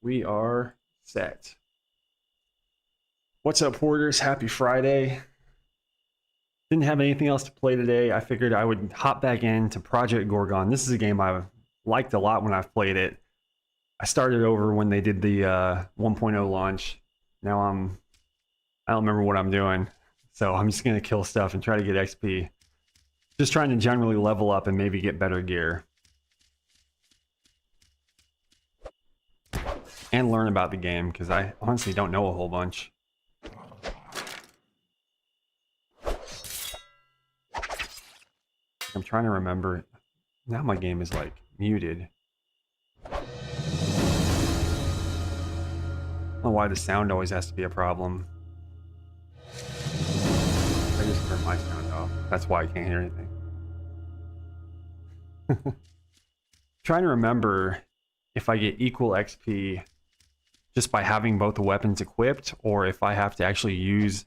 We are set. What's up, Porters? Happy Friday. Didn't have anything else to play today. I figured I would hop back into Project Gorgon. This is a game I liked a lot when I've played it. I started over when they did the 1.0 launch. Now I don't remember what I'm doing. So I'm just going to kill stuff and try to get XP. Just trying to generally level up and maybe get better gear. And learn about the game, because I honestly don't know a whole bunch. I'm trying to remember. Now my game is like muted. I don't know why the sound always has to be a problem. I just turned my sound off. That's why I can't hear anything. Trying to remember if I get equal XP just by having both the weapons equipped, or if I have to actually use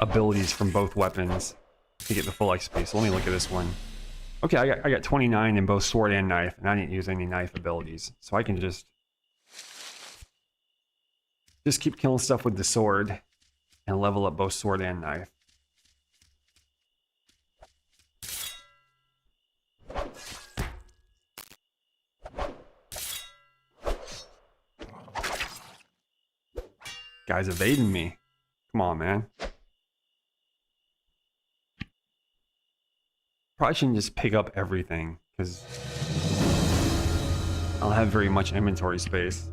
abilities from both weapons to get the full XP. So let me look at this one. Okay, I got 29 in both sword and knife, and I didn't use any knife abilities. So I can just keep killing stuff with the sword and level up both sword and knife. Guy's evading me. Come on, man. Probably shouldn't just pick up everything, because I don't have very much inventory space.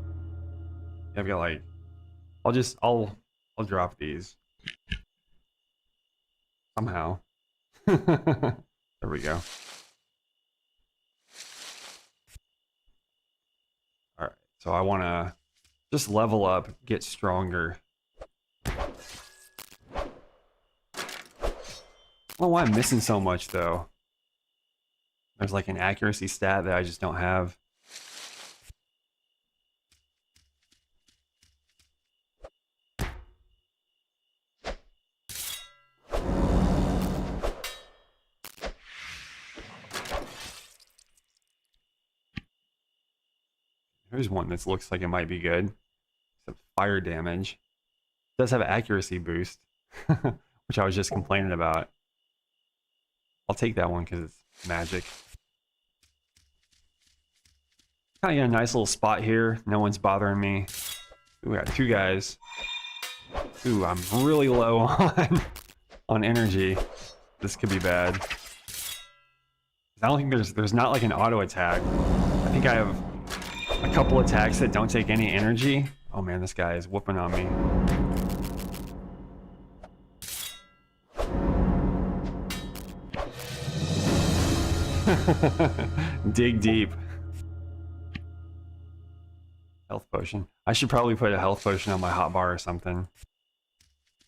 I've got like, I'll drop these somehow. There we go. All right, so I want to just level up, get stronger. I don't know why I'm missing so much though. There's like an accuracy stat that I just don't have. Here's one that looks like it might be good. Except fire damage. It does have an accuracy boost, which I was just complaining about. I'll take that one because it's magic. Kind of got a nice little spot here. No one's bothering me. Ooh, we got two guys. Ooh, I'm really low on energy. This could be bad. I don't think there's not like an auto attack. I think I have a couple attacks that don't take any energy. Oh man, this guy is whooping on me. Dig deep. Health potion. I should probably put a health potion on my hotbar or something.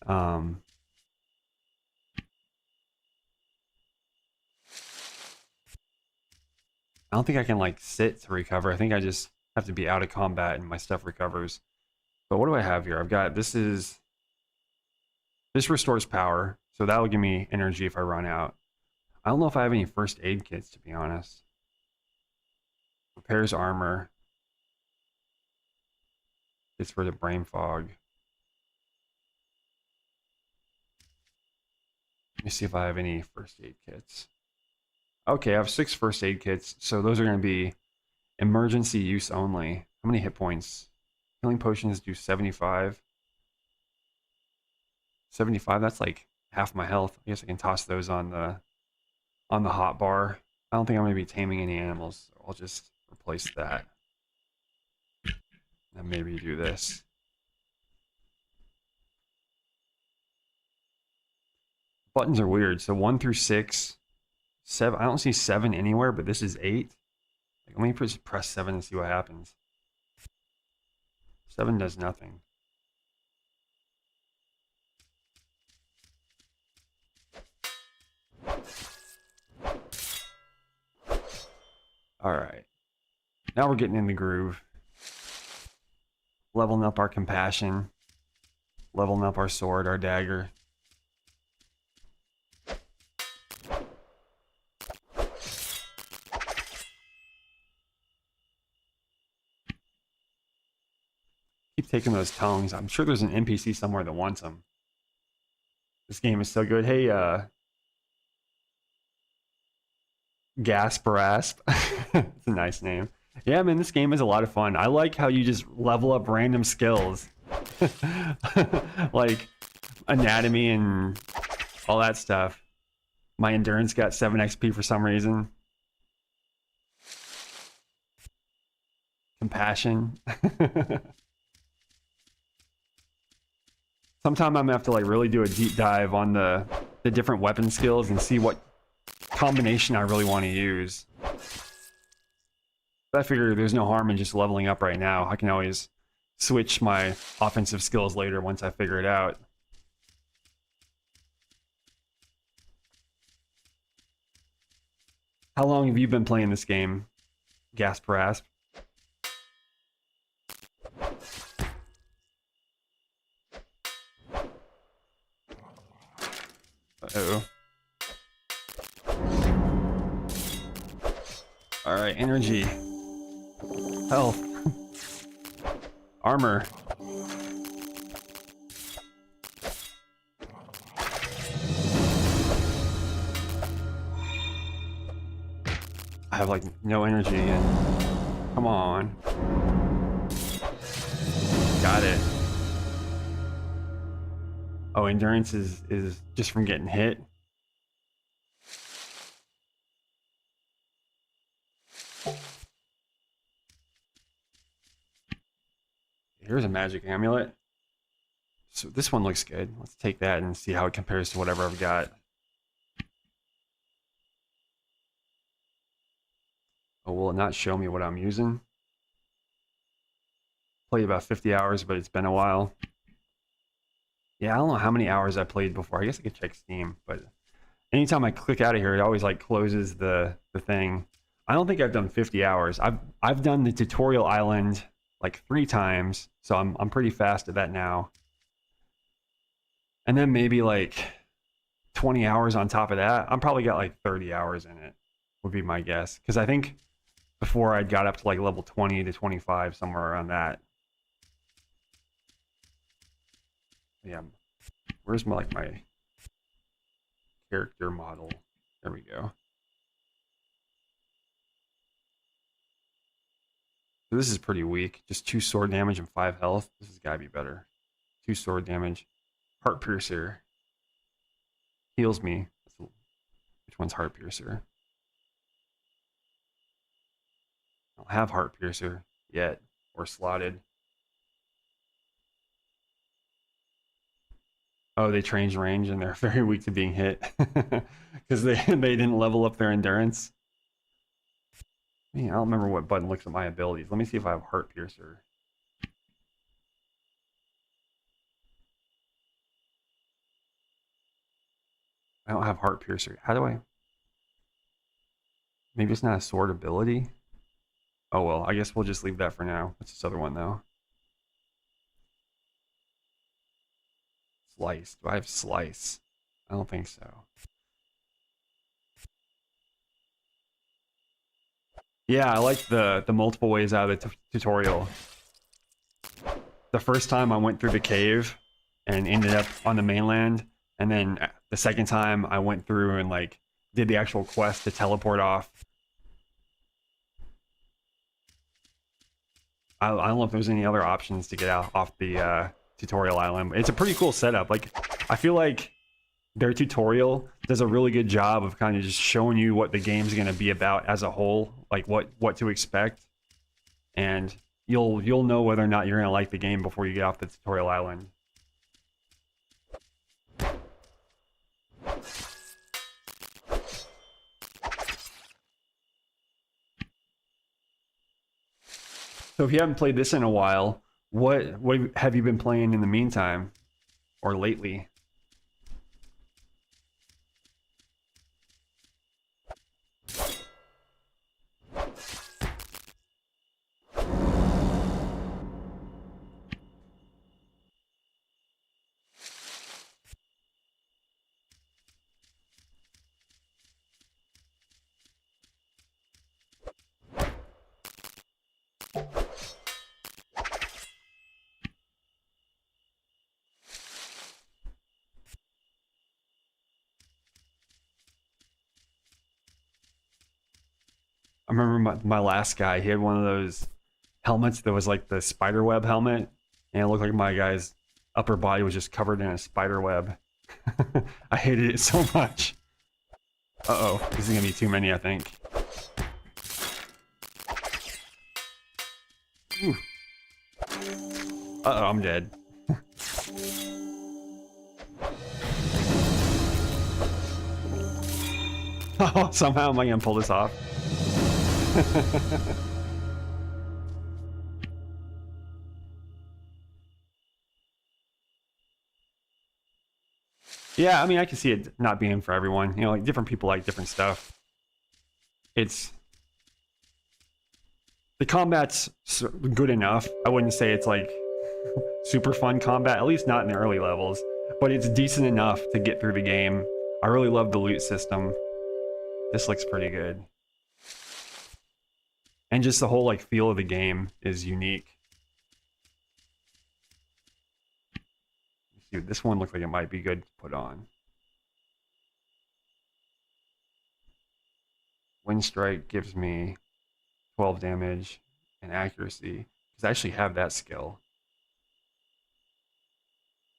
I don't think I can like sit to recover. I think I just have to be out of combat and my stuff recovers. But what do I have here? I've got, this restores power, so that'll give me energy if I run out. I don't know if I have any first aid kits, to be honest. Repairs armor. Gets rid of brain fog. Let me see if I have any first aid kits. Okay, I have 6 first aid kits, so those are going to be emergency use only. How many hit points? Healing potions do 75. 75, that's like half my health. I guess I can toss those on the hot bar. I don't think I'm going to be taming any animals, so I'll just replace that. And maybe do this. Buttons are weird. So 1 through 6, 7. I don't see 7 anywhere, but this is 8. Like, let me just press 7 and see what happens. 7 does nothing. All right. Now we're getting in the groove. Leveling up our compassion. Leveling up our sword, our dagger. keep taking those tongues. I'm sure there's an NPC somewhere that wants them. This game is so good. Hey, Gasparasp. It's a nice name. Yeah, man, this game is a lot of fun. I like how you just level up random skills. Like anatomy and all that stuff. My endurance got 7 XP for some reason. Compassion. Sometime I'm gonna have to like really do a deep dive on the different weapon skills and see what combination I really want to use. But I figure there's no harm in just leveling up right now. I can always switch my offensive skills later once I figure it out. How long have you been playing this game, Gasparasp? Uh-oh. Alright, energy. Health. Armor. I have like no energy and come on. Got it. Oh, endurance is just from getting hit. Here's a magic amulet. So this one looks good. Let's take that and see how it compares to whatever I've got. Oh, will it not show me what I'm using? Played about 50 hours, but it's been a while. Yeah, I don't know how many hours I played before. I guess I could check Steam, but anytime I click out of here, it always like closes the thing. I don't think I've done 50 hours. I've done the tutorial island like 3 times, so I'm pretty fast at that now. And then maybe like 20 hours on top of that. I'm probably got like 30 hours in it, would be my guess. Because I think before I got up to like level 20 to 25, somewhere around that. Yeah, where's my character model? There we go. So this is pretty weak. Just 2 sword damage and 5 health. This has got to be better. 2 sword damage. Heart Piercer. Heals me. Which one's Heart Piercer? I don't have Heart Piercer yet. Or slotted. Oh, they changed range and they're very weak to being hit. Because they didn't level up their endurance. Man, I don't remember what button looks at my abilities. Let me see if I have Heart Piercer. I don't have Heart Piercer. How do I? Maybe it's not a sword ability. Oh well, I guess we'll just leave that for now. What's this other one though? Slice. Do I have Slice? I don't think so. Yeah, I like the multiple ways out of the tutorial. The first time I went through the cave and ended up on the mainland, and then the second time I went through and like did the actual quest to teleport off. I don't know if there's any other options to get off the tutorial island. It's a pretty cool setup. Like, I feel like their tutorial does a really good job of kind of just showing you what the game's going to be about as a whole, like what to expect, and you'll know whether or not you're going to like the game before you get off the tutorial island. So if you haven't played this in a while, what have you been playing in the meantime or lately? remember my last guy, he had one of those helmets that was like the spider web helmet, and it looked like my guy's upper body was just covered in a spider web. I hated it so much. Uh-oh, this is gonna be too many, I think. Ooh. Uh-oh, I'm dead. Oh, somehow am I gonna pull this off? Yeah, I mean, I can see it not being for everyone. You know, like different people like different stuff. It's the combat's good enough. I wouldn't say it's like super fun combat, at least not in the early levels, but it's decent enough to get through the game. I really love the loot system. This looks pretty good. And just the whole like feel of the game is unique. Dude, this one looks like it might be good to put on. Wind Strike gives me 12 damage and accuracy, because I actually have that skill.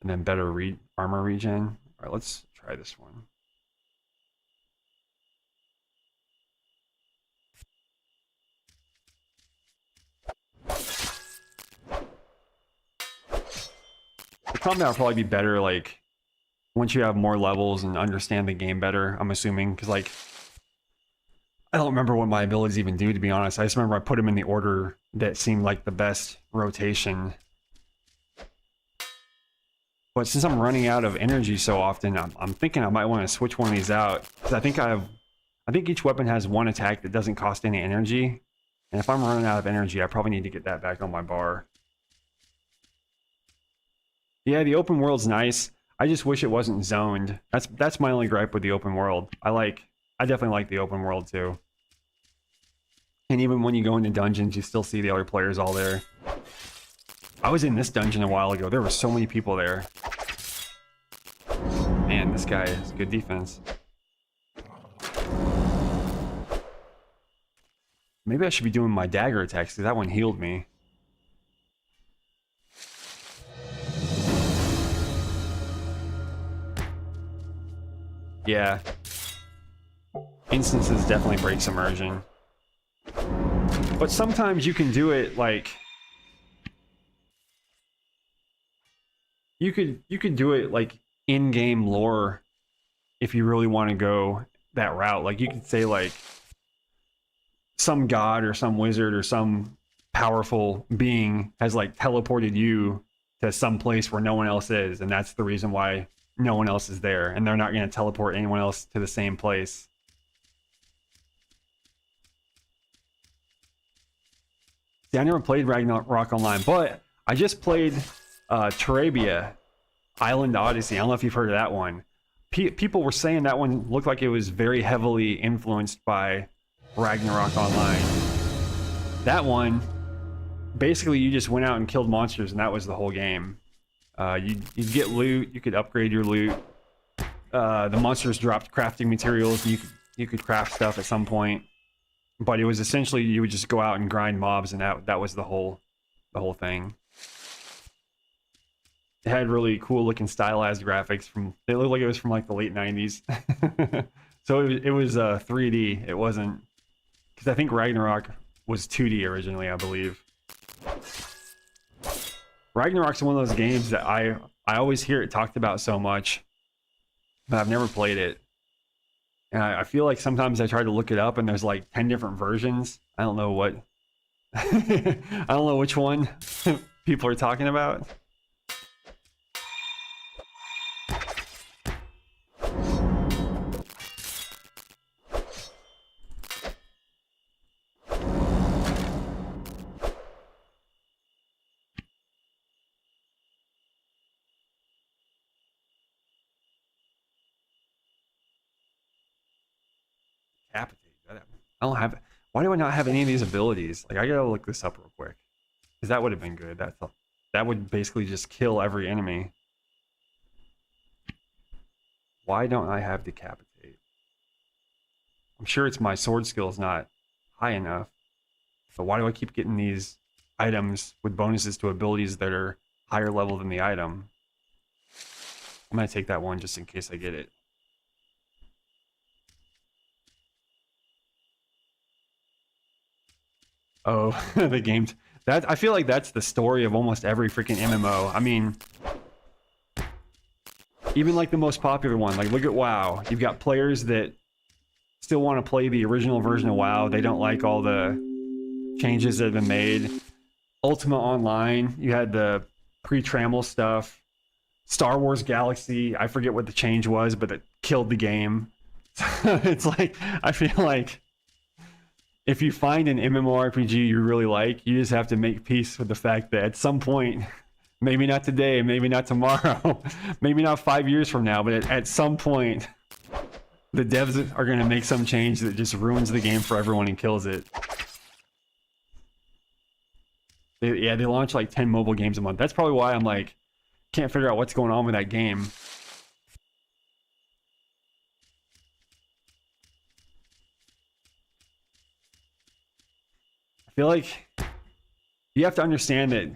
And then better armor regen. All right, let's try this one. The combat will probably be better, like, once you have more levels and understand the game better, I'm assuming, because, like, I don't remember what my abilities even do, to be honest. I just remember I put them in the order that seemed like the best rotation. But since I'm running out of energy so often, I'm thinking I might want to switch one of these out, because I think each weapon has one attack that doesn't cost any energy, and if I'm running out of energy, I probably need to get that back on my bar. Yeah, the open world's nice. I just wish it wasn't zoned. That's my only gripe with the open world. I definitely like the open world too. And even when you go into dungeons, you still see the other players all there. I was in this dungeon a while ago. There were so many people there. Man, this guy has good defense. Maybe I should be doing my dagger attacks, because that one healed me. Yeah. Instances definitely breaks immersion. But sometimes you can do it like... You could do it like in-game lore if you really want to go that route. Like you could say like some god or some wizard or some powerful being has like teleported you to some place where no one else is, and that's the reason why no one else is there, and they're not going to teleport anyone else to the same place. See, I never played Ragnarok Online, but I just played Terabia Island Odyssey. I don't know if you've heard of that one. People were saying that one looked like it was very heavily influenced by Ragnarok Online. That one, basically you just went out and killed monsters, and that was the whole game. You'd get loot, you could upgrade your loot. The monsters dropped crafting materials, and you could craft stuff at some point. But it was essentially you would just go out and grind mobs, and that was the whole thing. It had really cool looking stylized graphics it looked like it was from like the late 90s. So it was 3D. It wasn't, because I think Ragnarok was 2D originally, I believe. Ragnarok's one of those games that I always hear it talked about so much, but I've never played it. And I feel like sometimes I try to look it up and there's like 10 different versions. I don't know what I don't know which one people are talking about. Capitate. I don't have. Why do I not have any of these abilities? Like, I gotta look this up real quick, because that would have been good. That would basically just kill every enemy. Why don't I have decapitate? I'm sure it's my sword skill is not high enough. But why do I keep getting these items with bonuses to abilities that are higher level than the item? I'm gonna take that one just in case I get it. Oh, the games. That, I feel like that's the story of almost every freaking MMO. I mean, even like the most popular one, like look at WoW. You've got players that still want to play the original version of WoW. They don't like all the changes that have been made. Ultima Online, you had the pre-Trammel stuff. Star Wars Galaxy, I forget what the change was, but it killed the game. It's like, I feel like if you find an MMORPG you really like, you just have to make peace with the fact that at some point, maybe not today, maybe not tomorrow, maybe not 5 years from now, but at some point, the devs are going to make some change that just ruins the game for everyone and kills it. They launch like 10 mobile games a month. That's probably why I'm like, can't figure out what's going on with that game. I feel like you have to understand that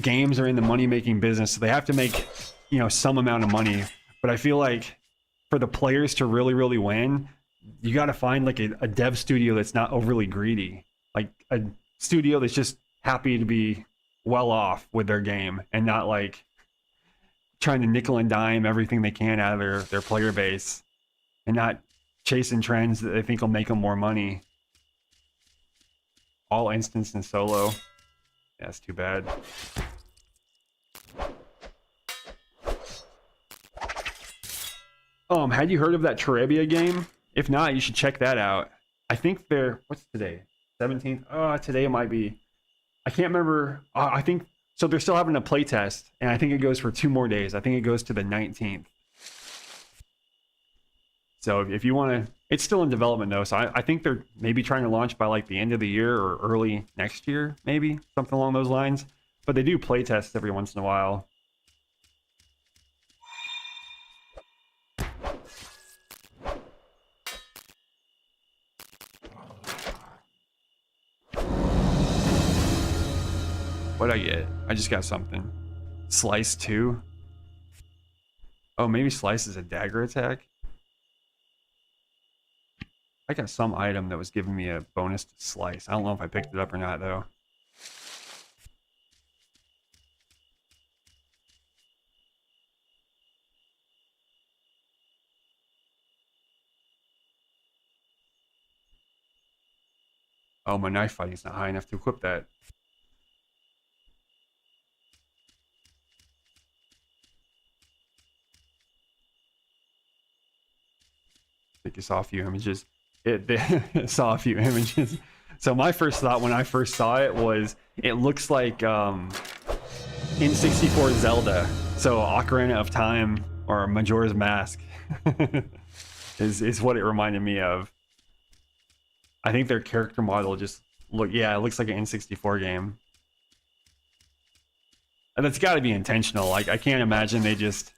games are in the money-making business, so they have to make, you know, some amount of money. But I feel like for the players to really, really win, you got to find like a dev studio that's not overly greedy, like a studio that's just happy to be well off with their game and not like trying to nickel and dime everything they can out of their player base and not chasing trends that they think will make them more money. All instance and solo. Yeah, that's too bad. Had you heard of that Terabia game? If not, you should check that out. I think they're, what's today? 17th? Today it might be. I can't remember. I think, so they're still having a playtest, and I think it goes for 2 more days. I think it goes to the 19th. So if you want to, it's still in development though, so I think they're maybe trying to launch by like the end of the year or early next year, maybe, something along those lines. But they do playtests every once in a while. What'd I get? I just got something. Slice 2? Oh, maybe Slice is a dagger attack? I got some item that was giving me a bonus to Slice. I don't know if I picked it up or not, though. Oh, my knife fighting's not high enough to equip that. I think you saw a few images. It saw a few images. So my first thought when I first saw it was, it looks like N64 Zelda. So Ocarina of Time or Majora's Mask is what it reminded me of. I think their character model just it looks like an N64 game. And that's got to be intentional. Like, I can't imagine they just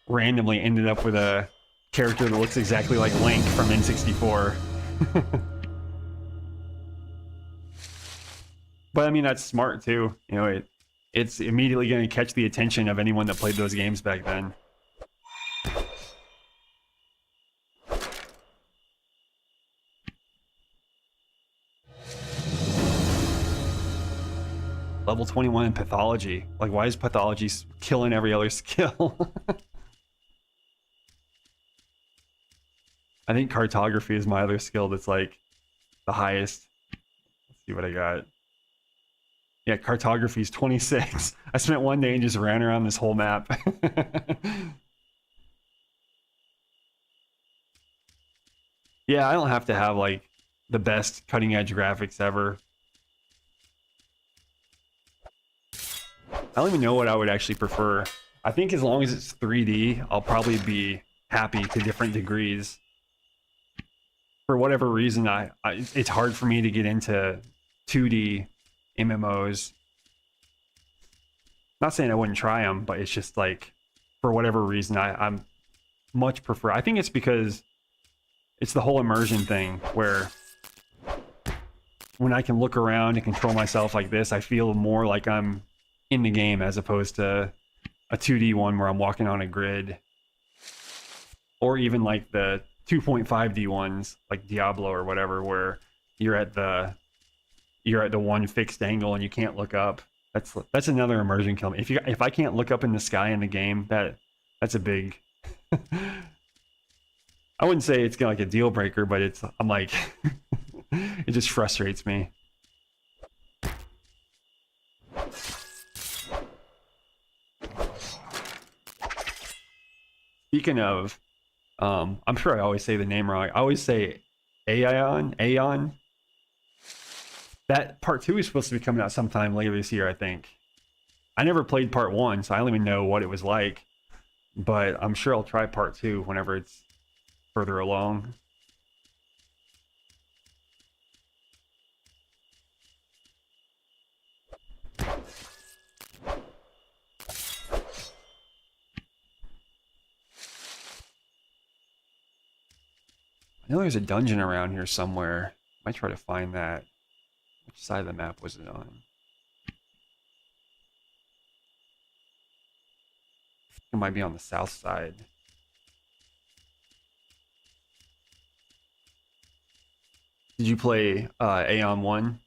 randomly ended up with a character that looks exactly like Link from N64. But I mean, that's smart too. You know, it's immediately going to catch the attention of anyone that played those games back then. Level 21 in pathology. Like, why is pathology killing every other skill? I think cartography is my other skill that's like the highest. Let's see what I got. Yeah, cartography is 26. I spent one day and just ran around this whole map. Yeah, I don't have to have like the best cutting edge graphics ever. I don't even know what I would actually prefer. I think as long as it's 3D, I'll probably be happy to different degrees. For whatever reason, it's hard for me to get into 2D MMOs. Not saying I wouldn't try them, but it's just like, for whatever reason, I'm much prefer. I think it's because it's the whole immersion thing where when I can look around and control myself like this, I feel more like I'm in the game as opposed to a 2D one where I'm walking on a grid. Or even like the 2.5D ones, like Diablo or whatever, where you're at the one fixed angle and you can't look up. That's another immersion kill. If I can't look up in the sky in the game, that's a big. I wouldn't say it's like a deal breaker, but I'm like, it just frustrates me. Speaking of, I'm sure I always say the name wrong. I always say Aeon. That part 2 is supposed to be coming out sometime later this year, I think. I never played part 1, so I don't even know what it was like. But I'm sure I'll try part 2 whenever it's further along. I know there's a dungeon around here somewhere. I might try to find that. Which side of the map was it on? It might be on the south side. Did you play Aeon 1?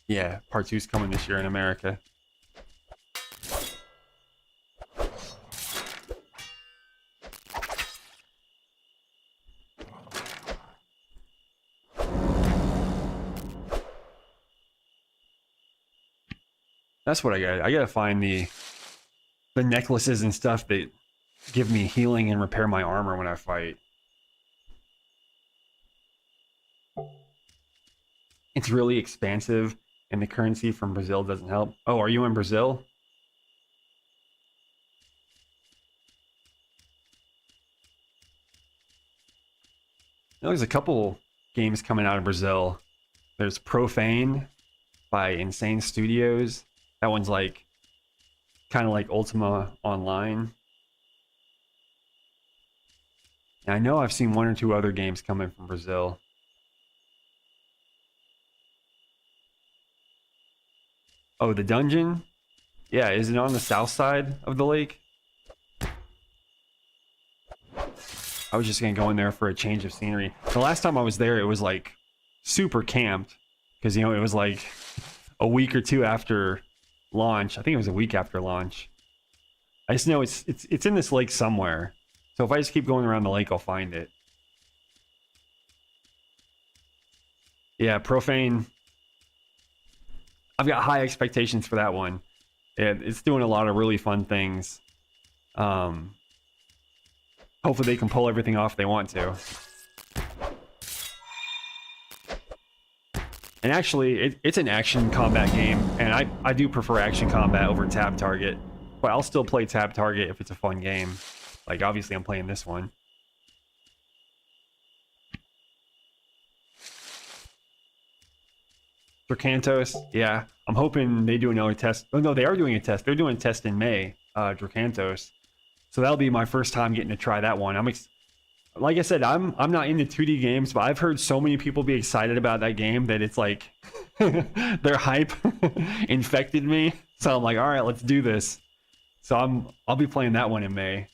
Yeah, part 2's coming this year in America. That's what I got. I gotta find the necklaces and stuff that give me healing and repair my armor when I fight. It's really expansive, and the currency from Brazil doesn't help. Oh, are you in Brazil? There's a couple games coming out of Brazil. There's Profane by Insane Studios. That one's like kind of like Ultima Online. And I know I've seen 1 or 2 other games coming from Brazil. Oh, the dungeon? Yeah, is it on the south side of the lake? I was just gonna go in there for a change of scenery. The last time I was there, it was like super camped. Because, you know, it was like a week or 2 after launch. I think it was a week after launch. I just know it's in this lake somewhere. So if I just keep going around the lake, I'll find it. Yeah, Profane. I've got high expectations for that one. It's doing a lot of really fun things. Hopefully they can pull everything off they want to. And actually, it's an action combat game, and I do prefer action combat over tab target. But I'll still play tab target if it's a fun game. Like, obviously I'm playing this one. Dracantos, yeah. I'm hoping they do another test. Oh no, they are doing a test. They're doing a test in May, Dracantos. So that'll be my first time getting to try that one. Like I said, I'm not into 2D games, but I've heard so many people be excited about that game that it's like their hype infected me. So I'm like, all right, let's do this. So I'll be playing that one in May.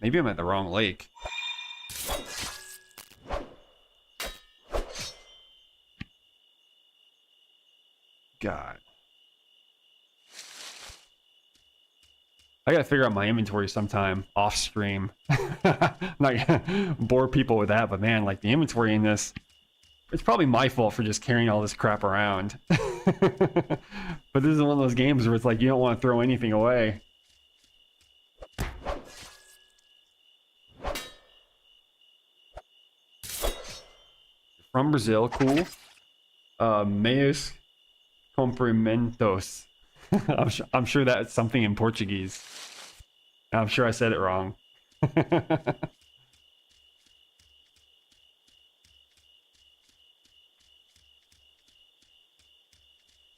Maybe I'm at the wrong lake. God. I gotta figure out my inventory sometime off stream. I'm not gonna bore people with that, but man, like the inventory in this, it's probably my fault for just carrying all this crap around. But this is one of those games where it's like you don't want to throw anything away. From Brazil, cool. Meus cumprimentos. I'm sure that's something in Portuguese. I'm sure I said it wrong.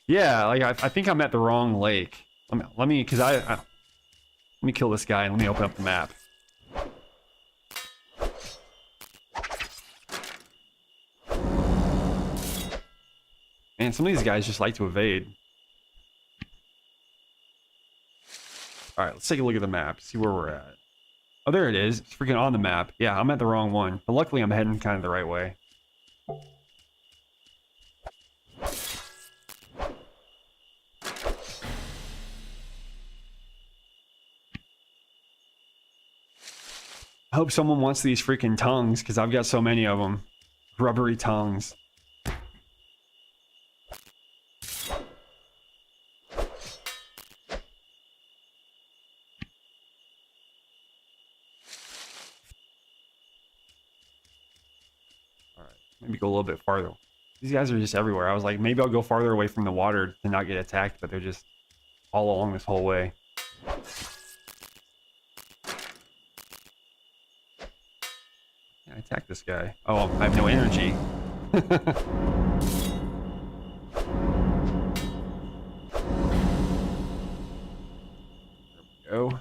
Yeah, like I think I'm at the wrong lake. Let me, cause let me kill this guy and let me open up the map. Man, some of these guys just like to evade. All right, let's take a look at the map, see where we're at. Oh, there it is. It's freaking on the map. Yeah, I'm at the wrong one, but luckily I'm heading kind of the right way. I hope someone wants these freaking tongues, because I've got so many of them. Rubbery tongues. Alright, maybe go a little bit farther. These guys are just everywhere. I was like, maybe I'll go farther away from the water to not get attacked, but they're just all along this whole way. I attack this guy. Oh, I have no energy. There we go.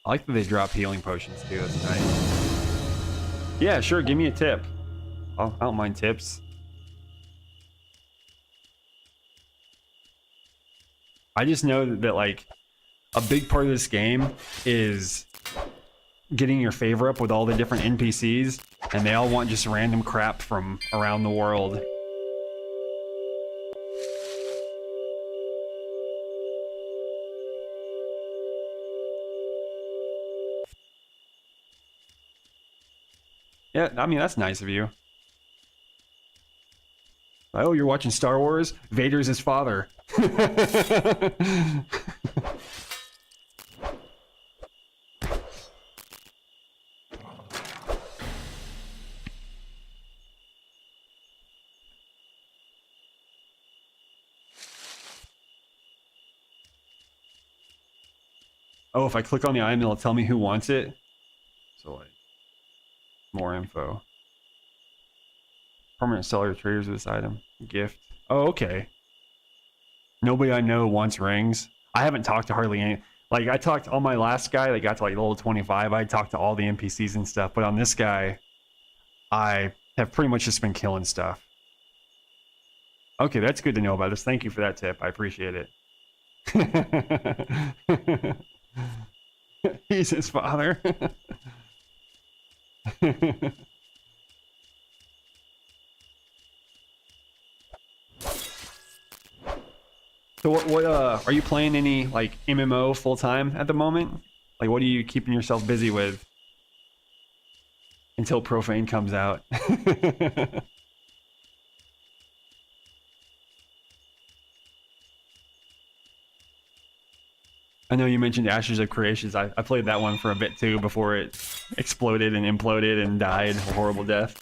I like that they drop healing potions too. That's nice. Yeah, sure. Give me a tip. I don't mind tips. I just know that like a big part of this game is getting your favor up with all the different NPCs, and they all want just random crap from around the world. Yeah, I mean, that's nice of you. Oh, you're watching Star Wars? Vader's his father. Oh, if I click on the item, it'll tell me who wants it. So, like, more info. Permanent seller traders of this item. Gift. Oh, okay. Nobody I know wants rings. I haven't talked to hardly any. Like, I talked on my last guy that got to like level 25. I talked to all the NPCs and stuff. But on this guy, I have pretty much just been killing stuff. Okay, that's good to know about this. Thank you for that tip. I appreciate it. He's his father. So what are you playing any like MMO full time at the moment? Like what are you keeping yourself busy with until Profane comes out? I know you mentioned Ashes of Creations. I played that one for a bit too before it exploded and imploded and died a horrible death.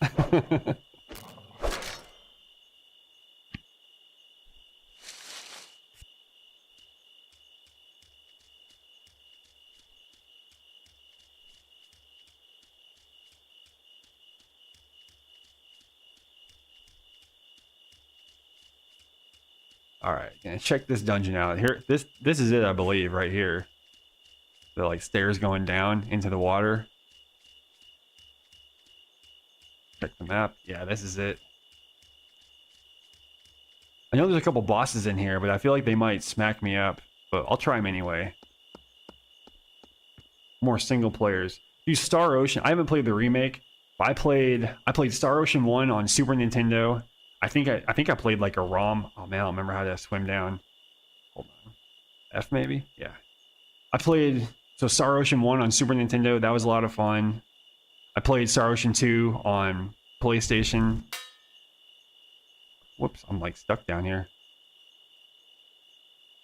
All right, gonna check this dungeon out. Here, this is it, I believe, right here. The like stairs going down into the water. Check the map. Yeah, this is it. I know there's a couple bosses in here, but I feel like they might smack me up. But I'll try them anyway. More single players. Use Star Ocean. I haven't played the remake. But I played Star Ocean 1 on Super Nintendo. I think I played like a ROM. Oh man, I don't remember how to swim down. Hold on. F maybe? Yeah. I played Star Ocean 1 on Super Nintendo. That was a lot of fun. I played Star Ocean 2 on PlayStation. Whoops, I'm like stuck down here.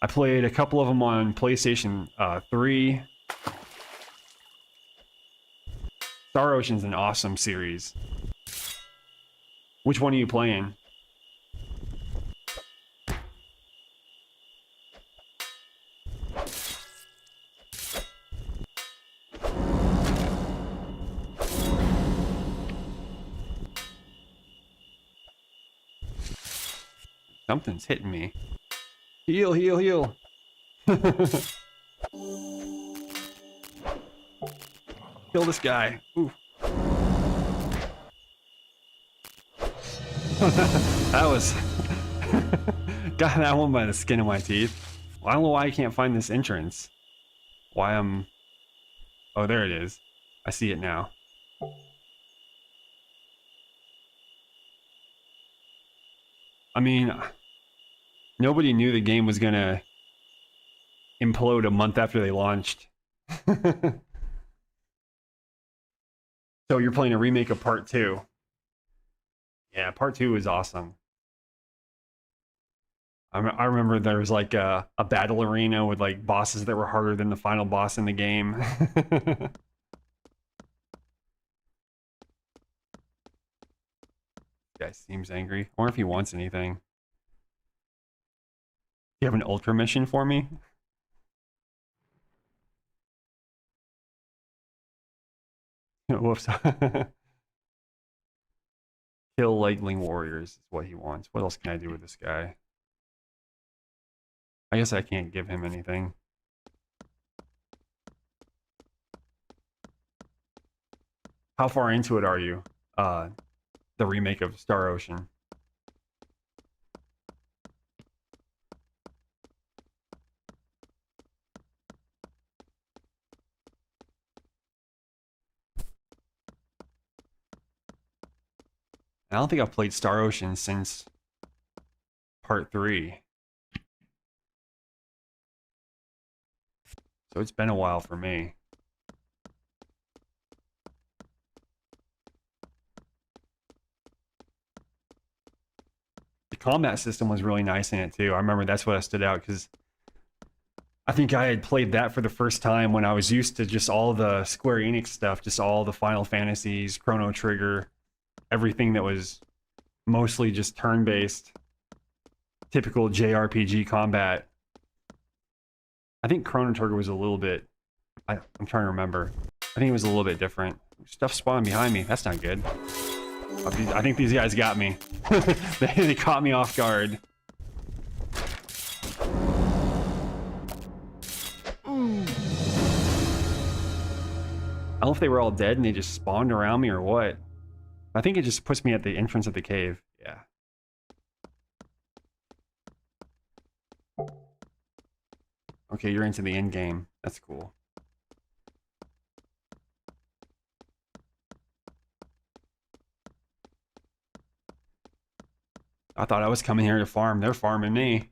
I played a couple of them on PlayStation 3. Star Ocean's an awesome series. Which one are you playing? Something's hitting me. Heal, heal, heal. Kill this guy. Ooh. That was... Got that one by the skin of my teeth. Well, I don't know why I can't find this entrance. Why I'm... Oh, there it is. I see it now. I mean, nobody knew the game was gonna implode a month after they launched. So you're playing a remake of Part 2. Yeah, Part 2 is awesome. I remember there was like a battle arena with like bosses that were harder than the final boss in the game. Guy seems angry. I wonder if he wants anything. Do you have an ultra mission for me? Whoops. Kill lightning warriors is what he wants. What else can I do with this guy? I guess I can't give him anything. How far into it are you? The remake of Star Ocean. I don't think I've played Star Ocean since Part 3. So it's been a while for me. The combat system was really nice in it too. I remember that's what stood out because I think I had played that for the first time when I was used to just all the Square Enix stuff, just all the Final Fantasies, Chrono Trigger, everything that was mostly just turn-based, typical JRPG combat. I think Chrono Trigger was a little bit... I'm trying to remember. I think it was a little bit different. Stuff spawned behind me. That's not good. I think these guys got me. They caught me off guard. I don't know if they were all dead and they just spawned around me or what. I think it just puts me at the entrance of the cave. Yeah. Okay, you're into the end game. That's cool. I thought I was coming here to farm. They're farming me.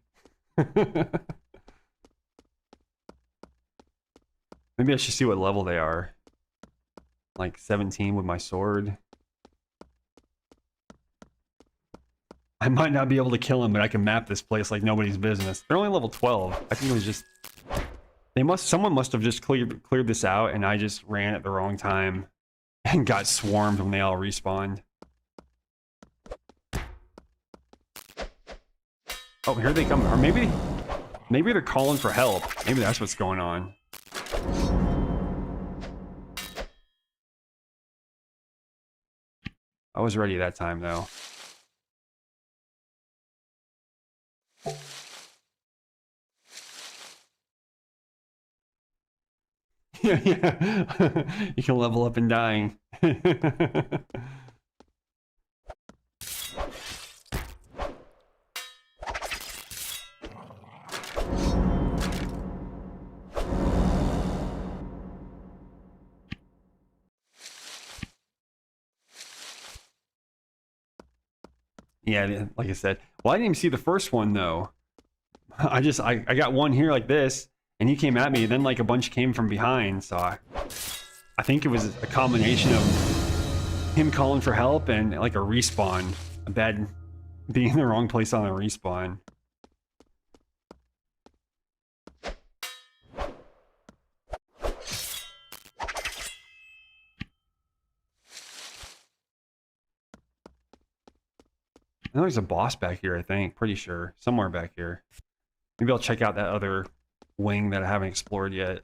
Maybe I should see what level they are. Like 17 with my sword. I might not be able to kill him, but I can map this place like nobody's business. They're only level 12. I think it was just... Someone must have just cleared this out, and I just ran at the wrong time and got swarmed when they all respawned. Oh, here they come. Or maybe they're calling for help. Maybe that's what's going on. I was ready that time, though. Yeah. You can level up in dying. Yeah, like I said. Well, I didn't even see the first one, though. I got one here like this, and he came at me, and then like a bunch came from behind, so I think it was a combination of him calling for help and like a respawn. A bad being in the wrong place on a respawn. know there's a boss back here, I think. Pretty sure. Somewhere back here. Maybe I'll check out that other wing that I haven't explored yet.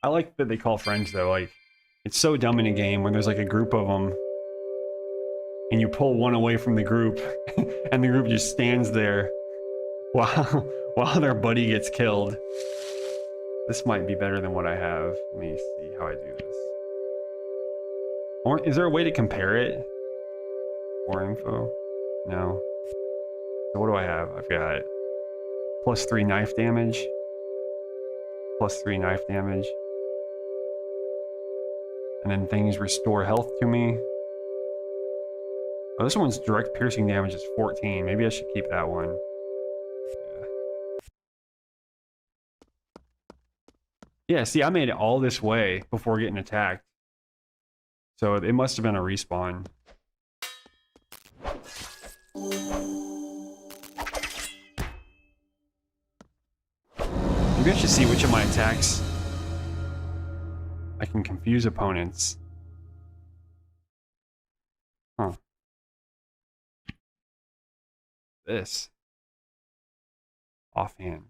I like that they call friends, though. Like, it's so dumb in a game when there's like a group of them and you pull one away from the group and the group just stands there while, while their buddy gets killed. This might be better than what I have. Let me see how I do this. Or is there a way to compare it? More info? No. So what do I have? I've got +3 knife damage. +3 knife damage. And then things restore health to me. Oh, this one's direct piercing damage is 14. Maybe I should keep that one. Yeah, see, I made it all this way before getting attacked. So it must have been a respawn. Maybe I should see which of my attacks I can confuse opponents. Huh. This. Offhand.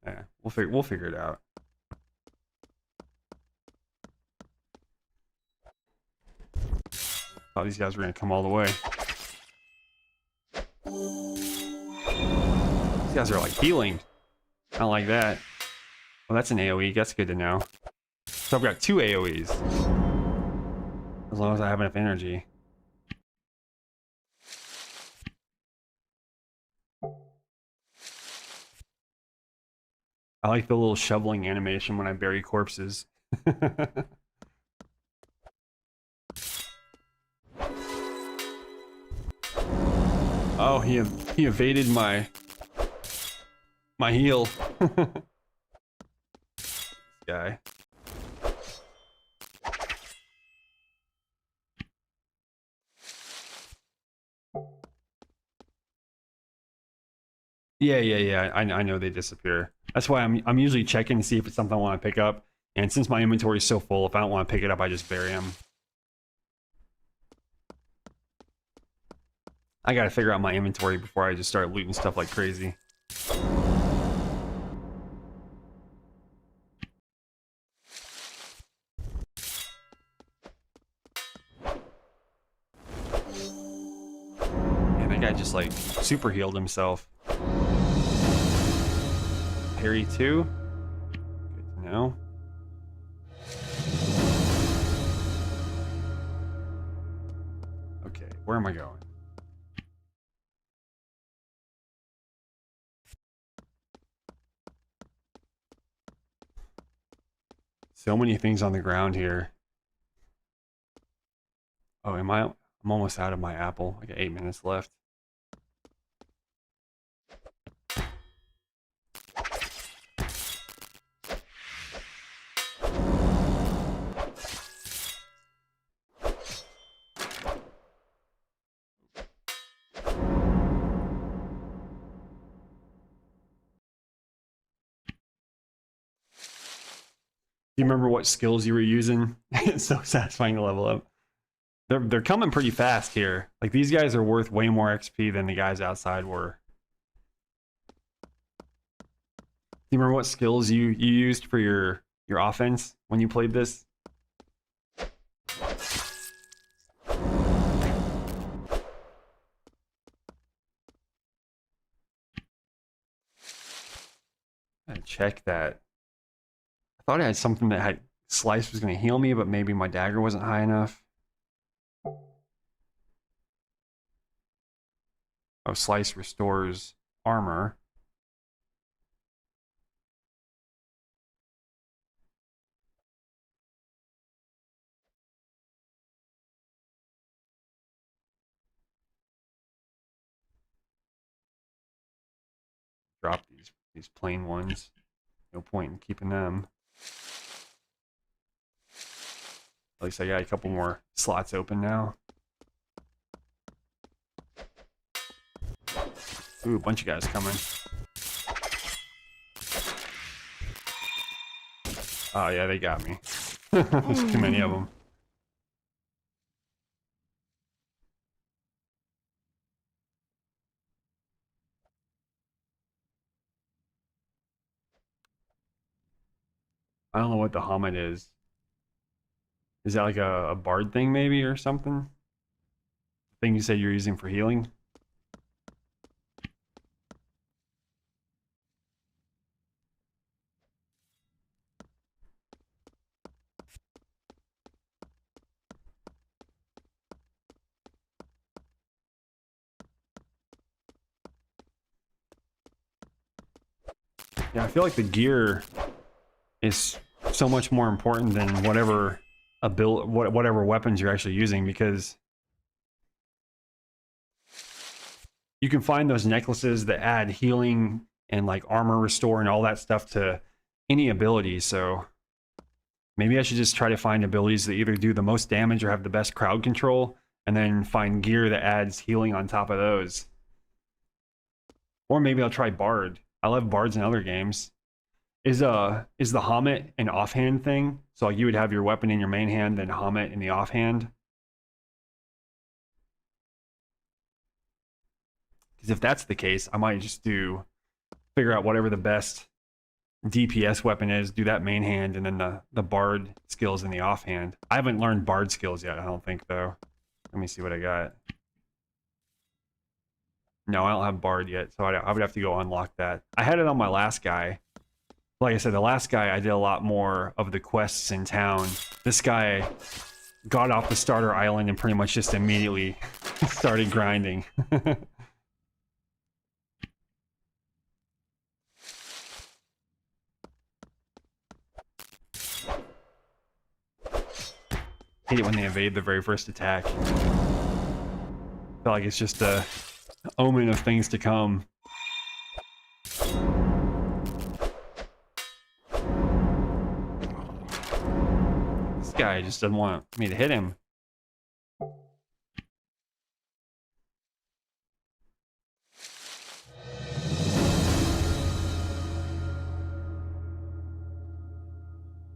Yeah, we'll figure it out. Thought these guys were gonna come all the way. These guys are like healing. I don't like that. Well, that's an AoE. That's good to know. So I've got 2 AoEs. As long as I have enough energy. I like the little shoveling animation when I bury corpses. Oh, he evaded my heal. This guy. Yeah. I know they disappear. That's why I'm usually checking to see if it's something I want to pick up. And since my inventory is so full, if I don't want to pick it up, I just bury them. I gotta figure out my inventory before I just start looting stuff like crazy. Man, that guy just like super healed himself. Parry 2. Good to know. Okay, where am I going? So many things on the ground here. Oh, I'm almost out of my apple. I got 8 minutes left. Do you remember what skills you were using? It's so satisfying to level up. They're coming pretty fast here. Like these guys are worth way more XP than the guys outside were. Do you remember what skills you used for your offense when you played this? I check that. I thought I had something that had slice was going to heal me, but maybe my dagger wasn't high enough. Oh, slice restores armor. drop these plain ones. No point in keeping them. At least I got a couple more slots open now. Ooh, a bunch of guys coming. Oh yeah, they got me. There's too many of them. I don't know what the Hamid is. Is that like a bard thing maybe or something? Thing you said you're using for healing? Yeah, I feel like the gear is so much more important than whatever whatever weapons you're actually using, because you can find those necklaces that add healing and like armor restore and all that stuff to any ability. So maybe I should just try to find abilities that either do the most damage or have the best crowd control, and then find gear that adds healing on top of those. Or maybe I'll try Bard. I love Bards in other games. Is the Hamid an offhand thing? So like you would have your weapon in your main hand, then Hamid in the offhand? Because if that's the case, I might just figure out whatever the best DPS weapon is, do that main hand, and then the Bard skills in the offhand. I haven't learned Bard skills yet, I don't think, though. Let me see what I got. No, I don't have Bard yet, so I would have to go unlock that. I had it on my last guy. Like I said, the last guy, I did a lot more of the quests in town. This guy got off the starter island and pretty much just immediately started grinding. Hate it when they evade the very first attack. I feel like it's just a omen of things to come. This guy just doesn't want me to hit him.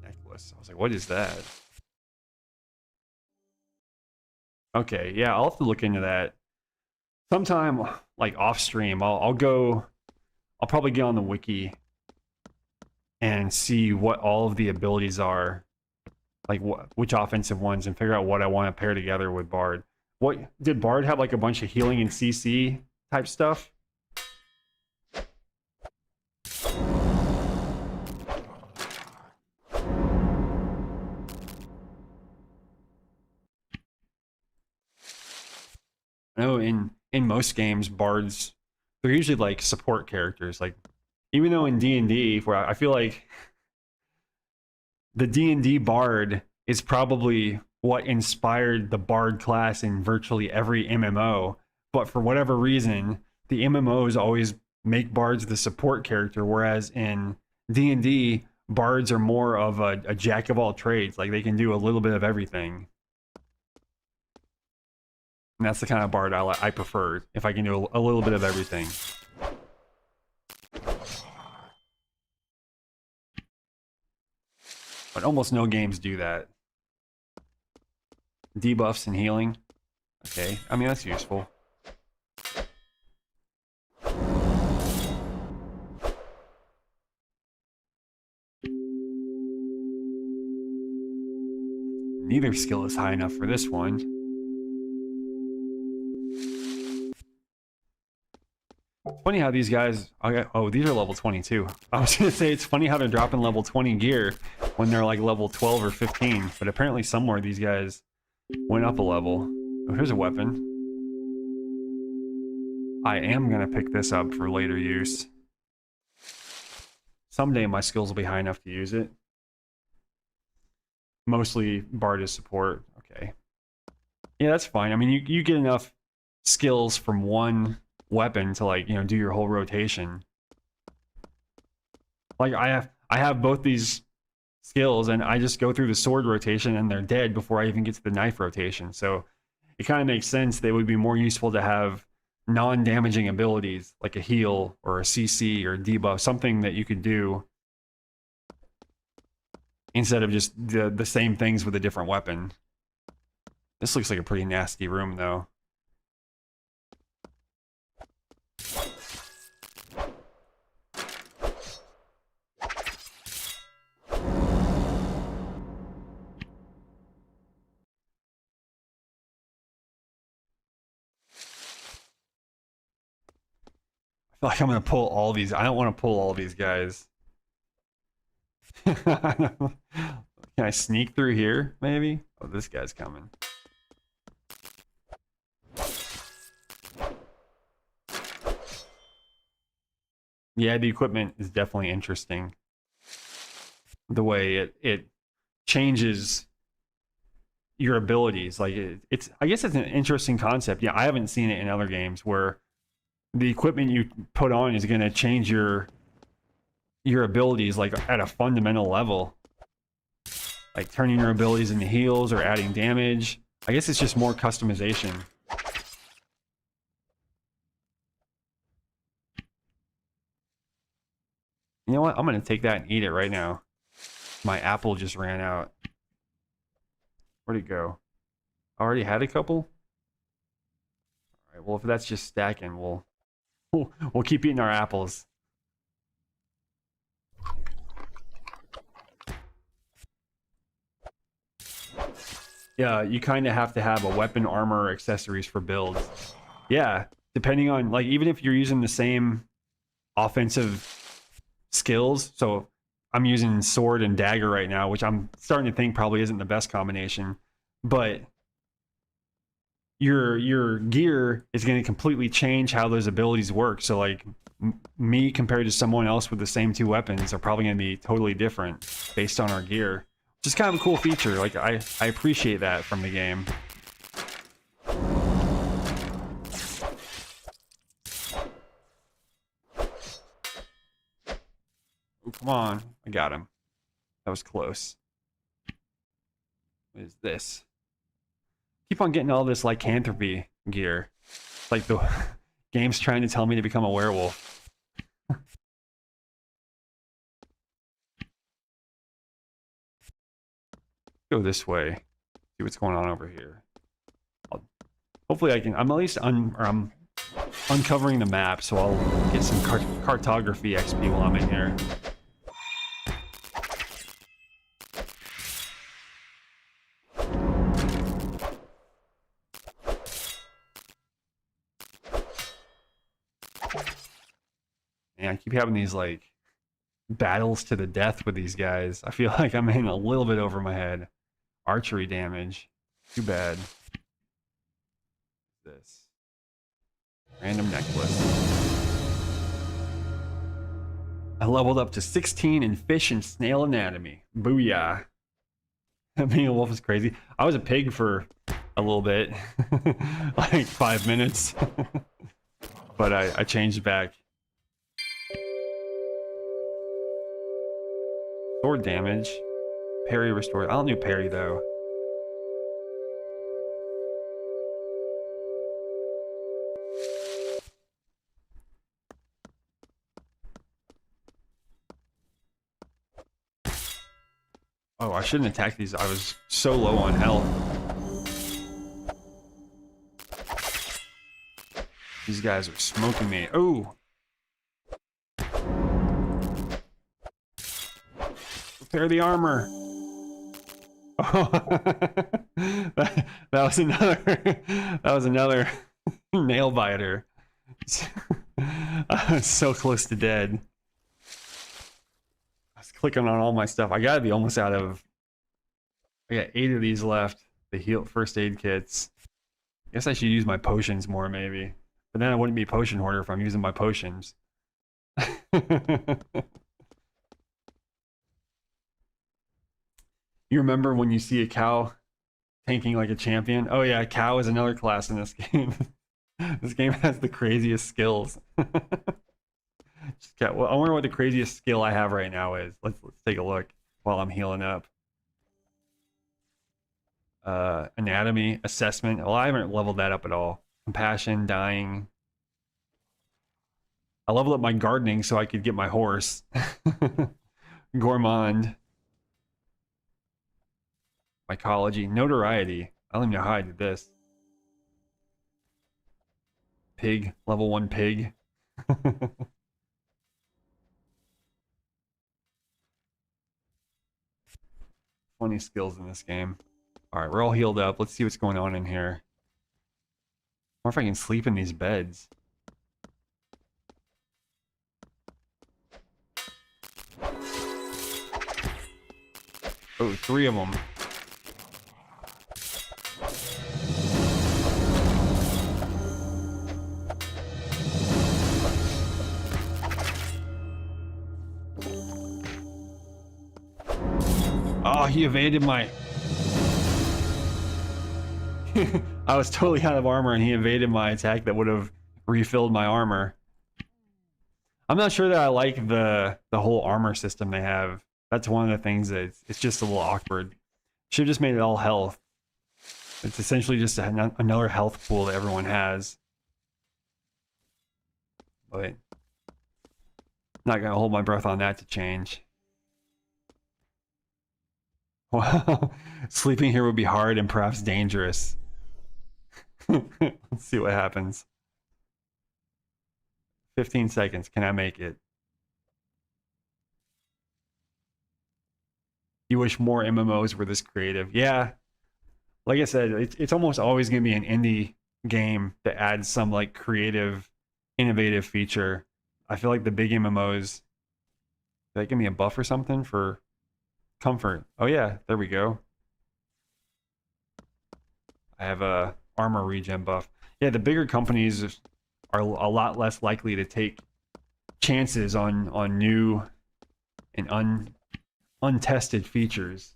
Necklace. I was like, what is that? Okay, yeah, I'll have to look into that. Sometime, like off stream, I'll probably get on the wiki and see what all of the abilities are, like which offensive ones, and figure out what I want to pair together with Bard. What did Bard have, like a bunch of healing and CC type stuff? I know in most games, bards, they're usually like support characters. Like, even though in D&D, where I feel like the D&D bard is probably what inspired the bard class in virtually every MMO, but for whatever reason, the MMOs always make bards the support character, whereas in D&D, bards are more of a jack of all trades. Like, they can do a little bit of everything. And that's the kind of bard I prefer, if I can do a little bit of everything. But almost no games do that. Debuffs and healing. Okay, I mean, that's useful. Neither skill is high enough for this one. It's funny how these guys... Oh, these are level 22. I was going to say, it's funny how they're dropping level 20 gear when they're like level 12 or 15. But apparently somewhere these guys went up a level. Oh, here's a weapon. I am going to pick this up for later use. Someday my skills will be high enough to use it. Mostly Bard is support. Okay. Yeah, that's fine. I mean, you get enough skills from one weapon to, like, you know, do your whole rotation. Like I have both these skills, and I just go through the sword rotation, and they're dead before I even get to the knife rotation. So it kind of makes sense they would be more useful to have non-damaging abilities like a heal or a CC or a debuff, something that you could do instead of just the same things with a different weapon. This looks like a pretty nasty room, though. I feel like I'm gonna pull all these. I don't want to pull all these guys. Can I sneak through here, maybe? Oh, this guy's coming. Yeah, the equipment is definitely interesting. The way it changes your abilities. Like it's I guess it's an interesting concept. Yeah, I haven't seen it in other games where the equipment you put on is going to change your abilities like at a fundamental level. Like turning your abilities into heals or adding damage. I guess it's just more customization. You know what? I'm going to take that and eat it right now. My apple just ran out. Where'd it go? I already had a couple? All right, well, if that's just stacking, we'll keep eating our apples. Yeah, you kind of have to have a weapon, armor, or accessories for builds. Yeah, depending on, like, even if you're using the same offensive skills, so I'm using sword and dagger right now, which I'm starting to think probably isn't the best combination, but your gear is going to completely change how those abilities work. So like me compared to someone else with the same two weapons are probably going to be totally different based on our gear, which is kind of a cool feature. Like I appreciate that from the game. Oh, come on, I got him. That was close. What is this? Keep on getting all this lycanthropy gear. Like the game's trying to tell me to become a werewolf. Go this way. See what's going on over here. Hopefully I can. I'm at least I'm uncovering the map, so I'll get some cartography XP while I'm in here. And I keep having these like battles to the death with these guys. I feel like I'm in a little bit over my head. Archery damage. Too bad. This. Random necklace. I leveled up to 16 in fish and snail anatomy. Booyah. Being a wolf is crazy. I was a pig for a little bit. Like 5 minutes. But I changed back. Sword damage. Parry restored. I don't do parry though. Oh, I shouldn't attack these. I was so low on health. These guys are smoking me. Oh! Repair the armor. Oh, that was another. That was another nail biter. I was so close to dead. I was clicking on all my stuff. I gotta be almost out of. I got 8 of these left. The heal first aid kits. I guess I should use my potions more, maybe. But then I wouldn't be potion hoarder if I'm using my potions. You remember when you see a cow tanking like a champion? Oh yeah, cow is another class in this game. This game has the craziest skills. Just Yeah, well, I wonder what the craziest skill I have right now is. Let's take a look while I'm healing up. Anatomy, assessment. Well, I haven't leveled that up at all. Compassion, dying. I leveled up my gardening so I could get my horse. Gourmand. Mycology. Notoriety. I don't even know how I did this. Pig. Level 1 pig. Funny skills in this game. Alright, we're all healed up. Let's see what's going on in here. I wonder if I can sleep in these beds. Oh, 3 of them. Oh, he evaded my... I was totally out of armor and he evaded my attack that would have refilled my armor. I'm not sure that I like the whole armor system they have. That's one of the things that it's just a little awkward. Should have just made it all health. It's essentially just another health pool that everyone has. But not gonna hold my breath on that to change. Wow, sleeping here would be hard and perhaps dangerous. Let's see what happens. 15 seconds. Can I make it? You wish more MMOs were this creative. Yeah. Like I said, it's almost always going to be an indie game that adds some like creative, innovative feature. I feel like the big MMOs, did they give me a buff or something for comfort? Oh yeah, there we go. I have a armor regen buff. Yeah, the bigger companies are a lot less likely to take chances on new and untested features.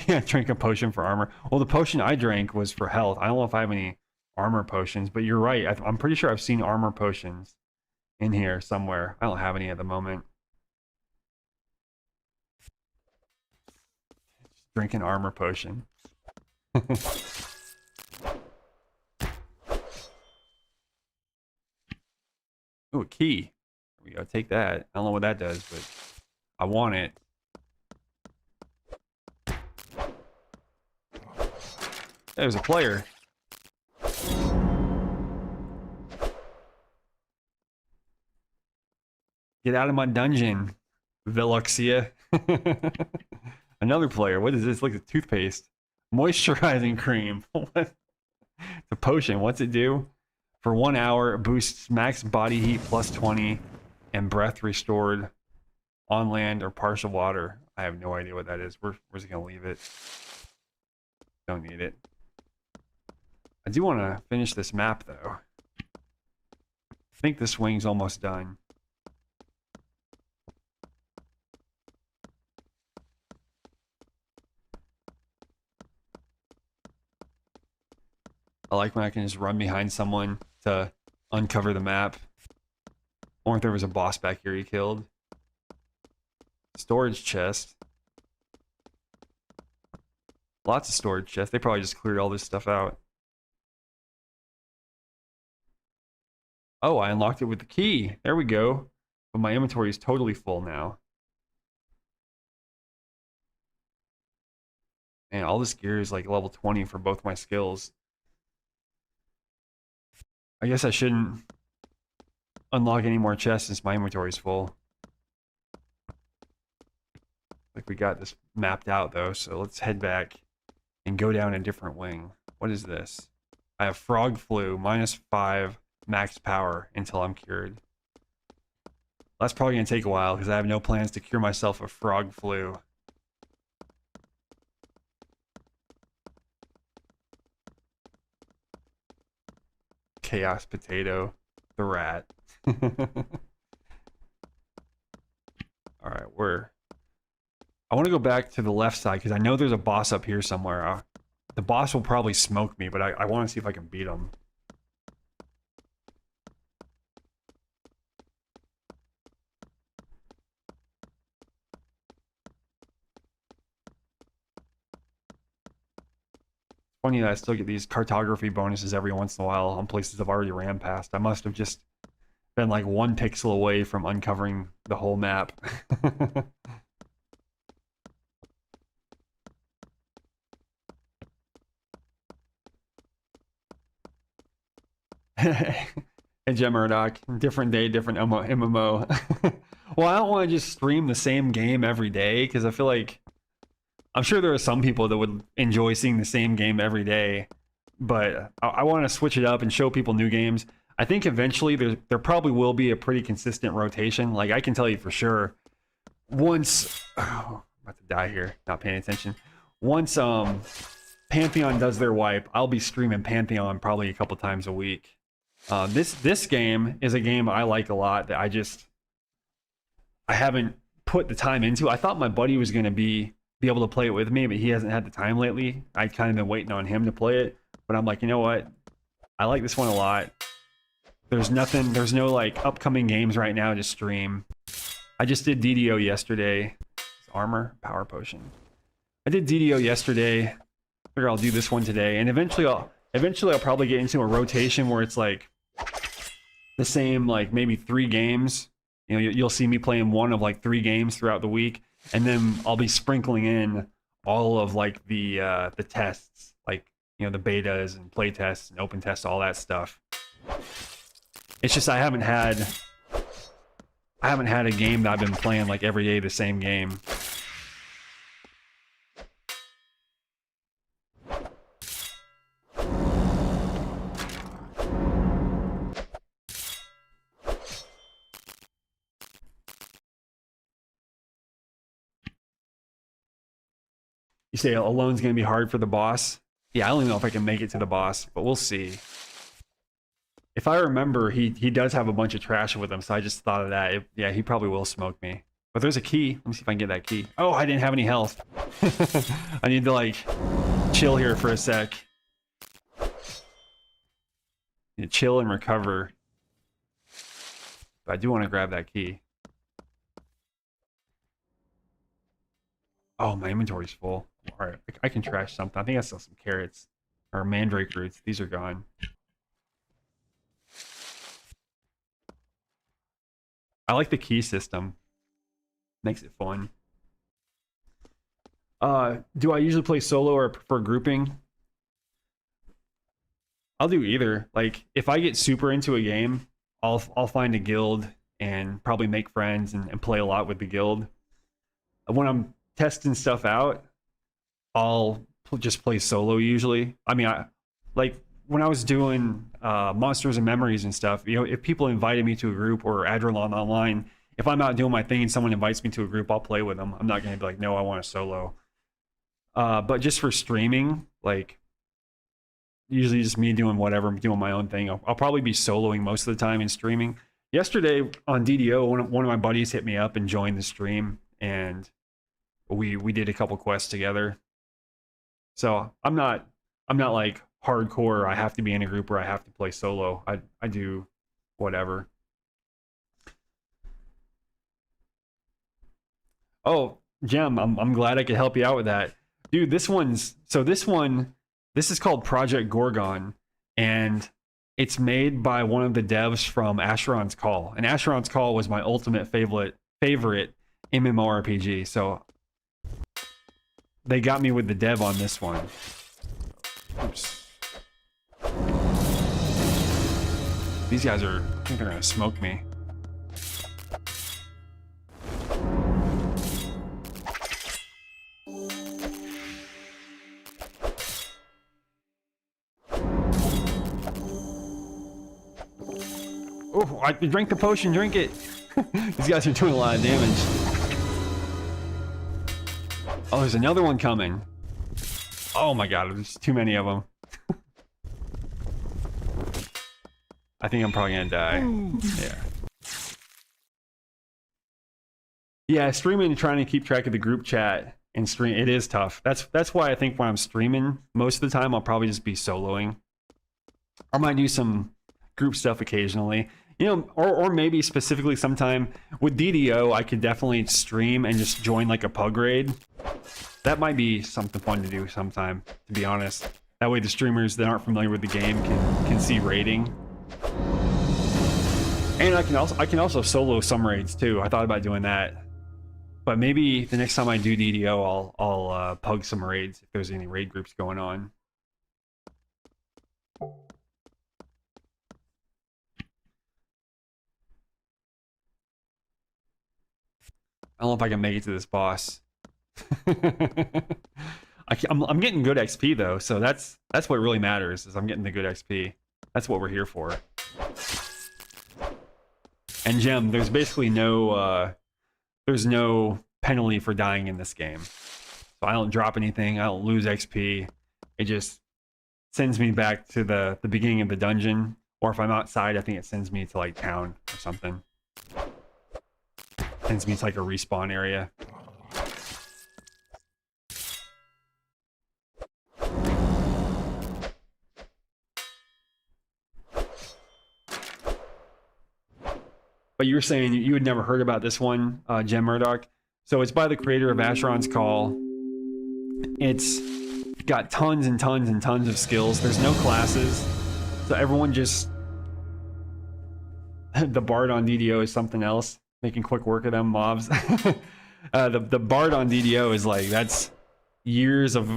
Yeah, drink a potion for armor. Well, the potion I drank was for health. I don't know if I have any armor potions, but you're right. I'm pretty sure I've seen armor potions in here somewhere. I don't have any at the moment. Just drink an armor potion. Ooh, a key. There we go. Take that. I don't know what that does, but I want it. There's a player. Get out of my dungeon, Veloxia. Another player. What is this? Like a toothpaste. Moisturizing cream. What? It's a potion. What's it do? For 1 hour, it boosts max body heat plus 20 and breath restored on land or partial water. I have no idea what that is. We're just going to leave it. Don't need it. I do want to finish this map, though. I think the swing's almost done. I like when I can just run behind someone to uncover the map. Or if there was a boss back here he killed. Storage chest. Lots of storage chests. They probably just cleared all this stuff out. Oh, I unlocked it with the key. There we go. But my inventory is totally full now. And all this gear is like level 20 for both my skills. I guess I shouldn't unlock any more chests since my inventory is full. Like we got this mapped out though, so let's head back and go down a different wing. What is this? I have frog flu, -5 max power until I'm cured. That's probably gonna take a while because I have no plans to cure myself of frog flu. Chaos potato, the rat. Alright, I want to go back to the left side because I know there's a boss up here somewhere. The boss will probably smoke me, but I want to see if I can beat him. Funny that I still get these cartography bonuses every once in a while on places I've already ran past. I must have just been like 1 pixel away from uncovering the whole map. Hey, Jim Murdoch, different day, different MMO. Well, I don't want to just stream the same game every day because I feel like I'm sure there are some people that would enjoy seeing the same game every day, but I want to switch it up and show people new games. I think eventually there probably will be a pretty consistent rotation. Like I can tell you for sure, once I'm about to die here, not paying attention. Once Pantheon does their wipe, I'll be streaming Pantheon probably a couple times a week. This game is a game I like a lot that I haven't put the time into. I thought my buddy was gonna be able to play it with me, but he hasn't had the time lately. I'd kind of been waiting on him to play it, but I'm like, you know what? I like this one a lot. There's no like upcoming games right now to stream. I just did DDO yesterday. Armor, power potion. I did DDO yesterday. Figure I'll do this one today, and eventually I'll probably get into a rotation where it's like the same, like maybe 3 games. You know, you'll see me playing one of like 3 games throughout the week, and then I'll be sprinkling in all of like the tests, like you know the betas and play tests and open tests, all that stuff. It's just I haven't had a game that I've been playing like every day the same game. You say alone's going to be hard for the boss? Yeah, I don't even know if I can make it to the boss, but we'll see. If I remember, he does have a bunch of trash with him, so I just thought of that. Yeah, he probably will smoke me. But there's a key. Let me see if I can get that key. Oh, I didn't have any health. I need to, like, chill here for a sec. Need to chill and recover. But I do want to grab that key. Oh, my inventory's full. All right, I can trash something. I think I saw some carrots or mandrake roots. These are gone. I like the key system. Makes it fun. Do I usually play solo or prefer grouping? I'll do either. Like if I get super into a game, I'll find a guild and probably make friends and play a lot with the guild. When I'm testing stuff out, I'll just play solo usually. I mean, like when I was doing Monsters and Memories and stuff, you know, if people invited me to a group or Adrelon online, if I'm out doing my thing and someone invites me to a group, I'll play with them. I'm not going to be like, no, I want a solo. But just for streaming, like usually just me doing whatever, doing my own thing. I'll probably be soloing most of the time in streaming. Yesterday on DDO, one of my buddies hit me up and joined the stream, and we did a couple quests together. So I'm not like hardcore. I have to be in a group or I have to play solo. I do whatever. Oh, Jem, I'm glad I could help you out with that, dude. This is called Project Gorgon, and it's made by one of the devs from Asheron's Call, and Asheron's Call was my ultimate favorite MMORPG. So they got me with the dev on this one. Oops. These guys I think they're gonna smoke me. Oh, I drank the potion, drink it. These guys are doing a lot of damage. Oh, there's another one coming. Oh my god, there's too many of them. I think I'm probably gonna die. Yeah. Yeah, streaming and trying to keep track of the group chat and stream, it is tough. That's why I think when I'm streaming, most of the time I'll probably just be soloing. I might do some group stuff occasionally. You know, or maybe specifically sometime with DDO, I could definitely stream and just join like a pug raid. That might be something fun to do sometime, to be honest. That way the streamers that aren't familiar with the game can see rating. And I can also solo some raids too. I thought about doing that. But maybe the next time I do DDO, I'll pug some raids if there's any raid groups going on. I don't know if I can make it to this boss. I'm getting good XP though, so that's what really matters. Is I'm getting the good XP. That's what we're here for. And Gem, there's basically no penalty for dying in this game. So I don't drop anything. I don't lose XP. It just sends me back to the beginning of the dungeon, or if I'm outside, I think it sends me to like town or something. Sends me to like a respawn area. But you were saying you had never heard about this one, Gem Murdoch. So it's by the creator of Asheron's Call. It's got tons and tons and tons of skills. There's no classes. So everyone just... The Bard on DDO is something else. Making quick work of them mobs. The Bard on DDO is like, that's years of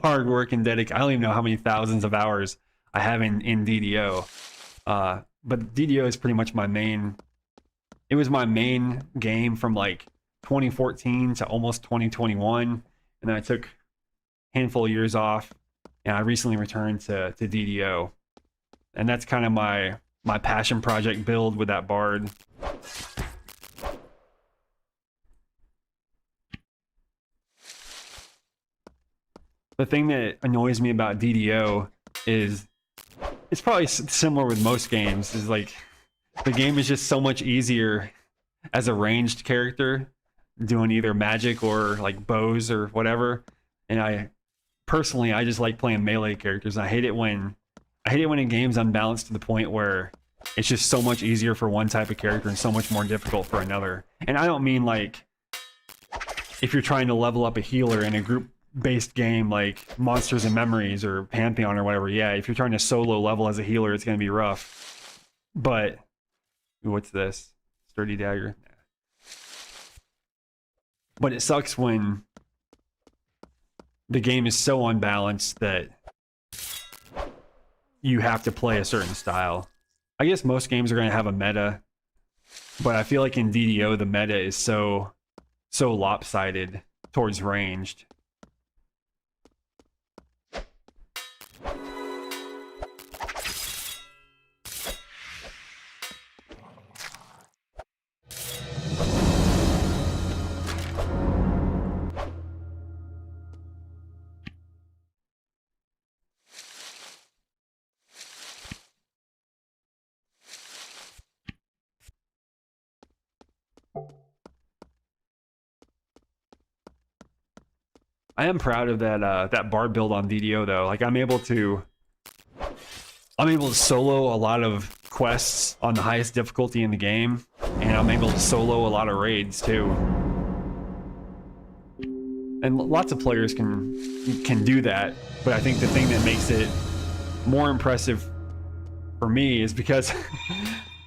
hard work and dedication. I don't even know how many thousands of hours I have in DDO. But DDO is pretty much my main... It was my main game from like 2014 to almost 2021. And then I took a handful of years off. And I recently returned to DDO. And that's kind of my passion project build with that Bard. The thing that annoys me about DDO is, it's probably similar with most games, is like the game is just so much easier as a ranged character doing either magic or like bows or whatever. And I just like playing melee characters. I hate it when a game's unbalanced to the point where it's just so much easier for one type of character and so much more difficult for another. And I don't mean like if you're trying to level up a healer in a group-based game like Monsters and Memories or Pantheon or whatever. Yeah, if you're trying to solo level as a healer, it's going to be rough. But what's this? Sturdy dagger. But it sucks when the game is so unbalanced that you have to play a certain style. I guess most games are going to have a meta, but I feel like in DDO the meta is so lopsided towards ranged. I am proud of that Bard build on DDO though. Like I'm able to solo a lot of quests on the highest difficulty in the game, and I'm able to solo a lot of raids too. And lots of players can do that, but I think the thing that makes it more impressive for me is because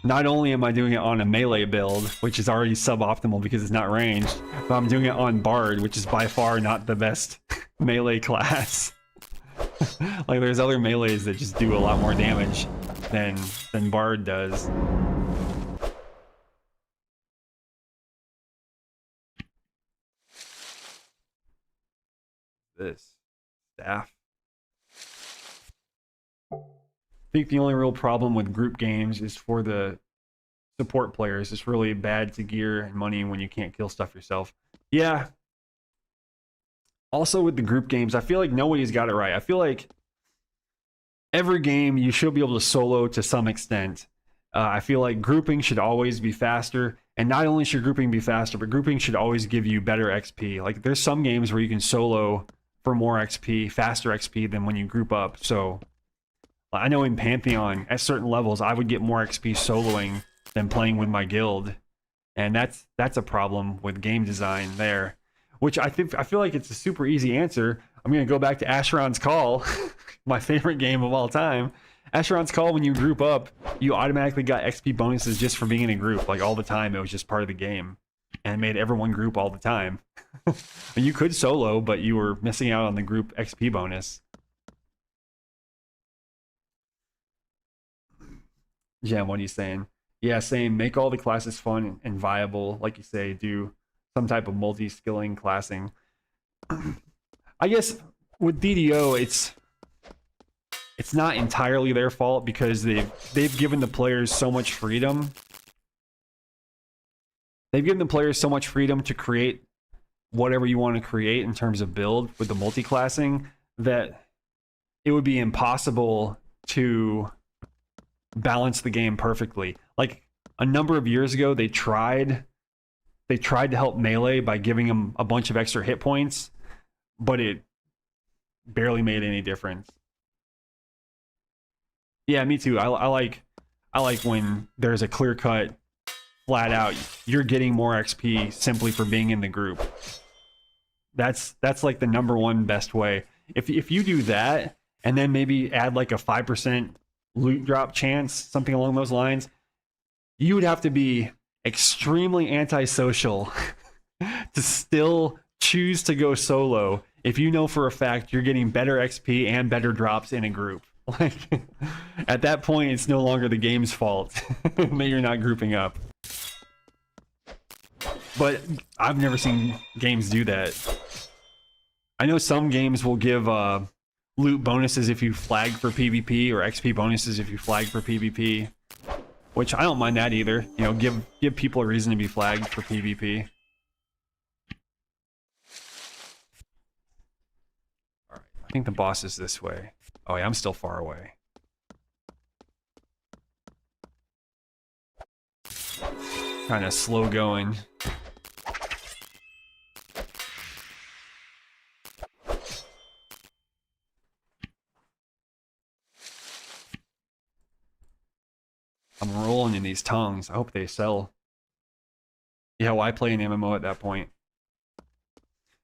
not only am I doing it on a melee build, which is already suboptimal because it's not ranged, but I'm doing it on Bard, which is by far not the best melee class. Like there's other melees that just do a lot more damage than Bard does. This staff. I think the only real problem with group games is for the support players. It's really bad to gear and money when you can't kill stuff yourself. Yeah. Also with the group games, I feel like nobody's got it right. I feel like every game you should be able to solo to some extent. I feel like grouping should always be faster. And not only should grouping be faster, but grouping should always give you better XP. Like there's some games where you can solo for more XP, faster XP than when you group up. So I know in Pantheon, at certain levels, I would get more XP soloing than playing with my guild. And that's a problem with game design there. Which I feel like it's a super easy answer. I'm gonna go back to Asheron's Call, my favorite game of all time. Asheron's Call, when you group up, you automatically got XP bonuses just for being in a group, like all the time. It was just part of the game, and it made everyone group all the time. And you could solo, but you were missing out on the group XP bonus. Yeah, what are you saying? Yeah, same. Make all the classes fun and viable, like you say. Do some type of multi-skilling classing. I guess with DDO, it's not entirely their fault because they've given the players so much freedom. They've given the players so much freedom to create whatever you want to create in terms of build with the multi-classing that it would be impossible to balance the game perfectly. Like a number of years ago, they tried to help Melee by giving them a bunch of extra hit points, but it barely made any difference. Yeah, me too. I like when there's a clear cut, flat out, you're getting more XP simply for being in the group. That's like the number one best way. If you do that and then maybe add like a 5% loot drop chance, something along those lines, you would have to be extremely antisocial to still choose to go solo if you know for a fact you're getting better XP and better drops in a group. Like, at that point, it's no longer the game's fault that you're not grouping up. But I've never seen games do that. I know some games will give loot bonuses if you flag for PvP, or XP bonuses if you flag for PvP, which I don't mind that either. You know, give people a reason to be flagged for PvP. All right, I think the boss is this way. Oh yeah, I'm still far away. Kind of slow going. I'm rolling in these tongues. I hope they sell. Yeah, why play an MMO at that point?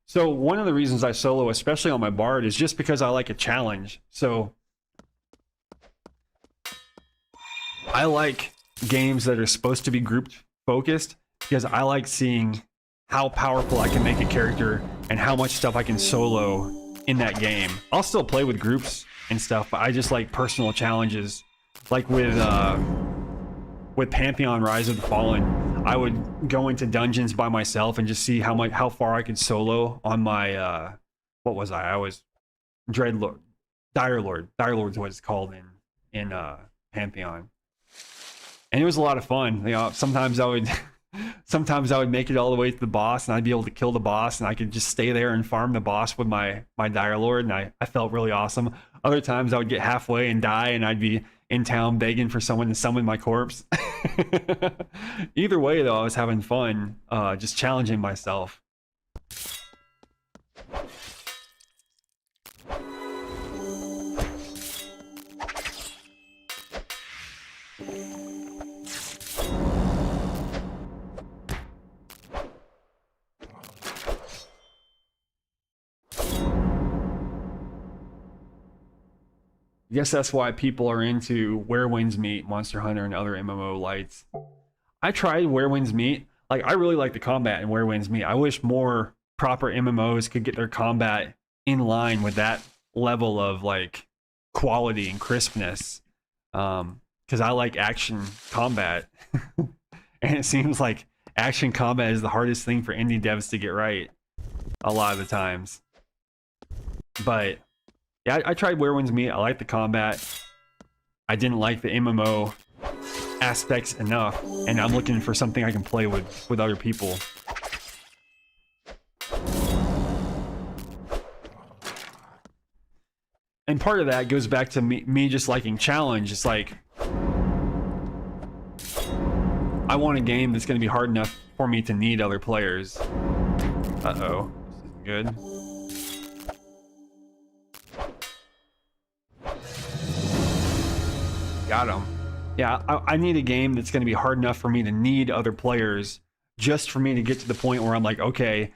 So one of the reasons I solo, especially on my Bard, is just because I like a challenge. So I like games that are supposed to be group focused because I like seeing how powerful I can make a character and how much stuff I can solo in that game. I'll still play with groups and stuff, but I just like personal challenges. Like with Pantheon Rise of the Fallen, I would go into dungeons by myself and just see how far I could solo on my what was I was Dreadlord, Dire Lord. Dire Lord's what it's called in Pantheon. And it was a lot of fun. You know, sometimes I would make it all the way to the boss and I'd be able to kill the boss and I could just stay there and farm the boss with my Dire Lord, and I felt really awesome. Other times I would get halfway and die and I'd be in town begging for someone to summon my corpse. Either way though, I was having fun, just challenging myself. I guess that's why people are into Where Winds Meet, Monster Hunter, and other MMO lights. I tried Where Winds Meet. Like, I really like the combat in Where Winds Meet. I wish more proper MMOs could get their combat in line with that level of like quality and crispness. Because I like action combat, and it seems like action combat is the hardest thing for indie devs to get right a lot of the times. But yeah, I tried Where Winds Meet. I like the combat. I didn't like the MMO aspects enough, and I'm looking for something I can play with other people. And part of that goes back to me just liking challenge. It's like, I want a game that's going to be hard enough for me to need other players. Uh-oh, this isn't good. Got him. Yeah, I need a game that's going to be hard enough for me to need other players, just for me to get to the point where I'm like, okay,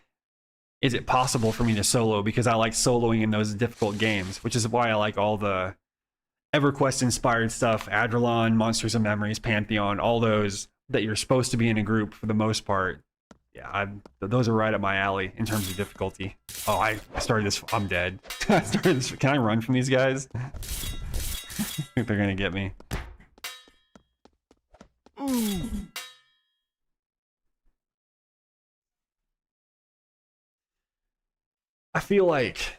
is it possible for me to solo, because I like soloing in those difficult games, which is why I like all the EverQuest inspired stuff, Adrelon, Monsters and Memories, Pantheon, all those that you're supposed to be in a group for the most part. Yeah, those are right up my alley in terms of difficulty. Oh, I started this. I'm dead. I started this. Can I run from these guys? I think they're gonna get me. I feel like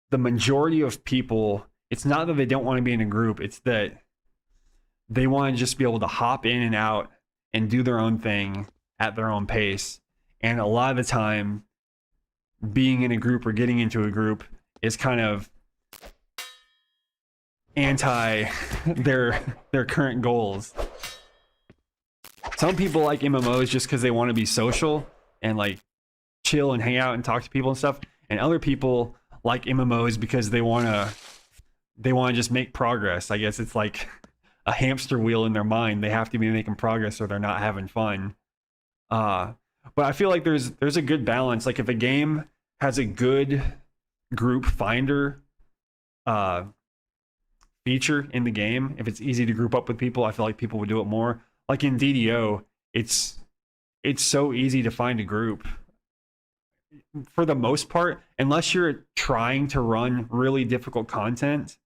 the majority of people, it's not that they don't want to be in a group, it's that they want to just be able to hop in and out and do their own thing at their own pace. And a lot of the time, being in a group or getting into a group is kind of anti their current goals. Some people like MMOs just because they want to be social and like chill and hang out and talk to people and stuff. And other people like MMOs because they want to just make progress. I guess it's like a hamster wheel in their mind. They have to be making progress or they're not having fun. But I feel like there's a good balance. Like if a game has a good group finder feature in the game, if it's easy to group up with people, I feel like people would do it more. Like in DDO, it's so easy to find a group for the most part, unless you're trying to run really difficult content.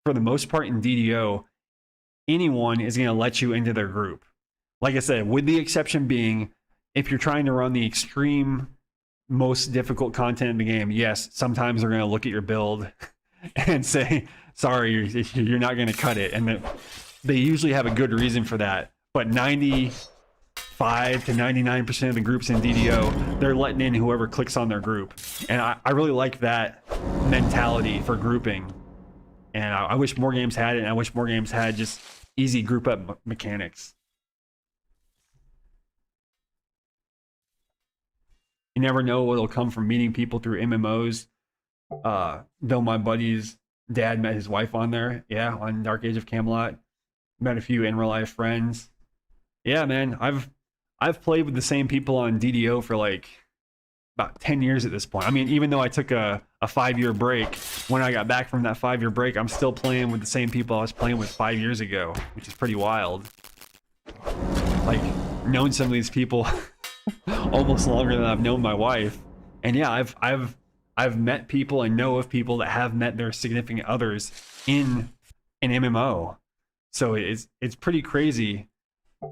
For the most part in DDO, anyone is going to let you into their group. Like I said, with the exception being if you're trying to run the extreme most difficult content in the game, yes, sometimes they're going to look at your build and say, sorry, you're not going to cut it. And they usually have a good reason for that. But 95 to 99% of the groups in DDO, they're letting in whoever clicks on their group. And I really like that mentality for grouping. And I wish more games had it, and I wish more games had just easy group up mechanics. You never know what'll come from meeting people through MMOs. Though my buddy's dad met his wife on there, yeah, on Dark Age of Camelot. Met a few in real life friends. Yeah, man, I've played with the same people on DDO for like about 10 years at this point. I mean, even though I took a 5-year break, when I got back from that 5-year break, I'm still playing with the same people I was playing with 5 years ago, which is pretty wild. Like, known some of these people almost longer than I've known my wife. And yeah, I've met people and know of people that have met their significant others in an MMO. So it's pretty crazy.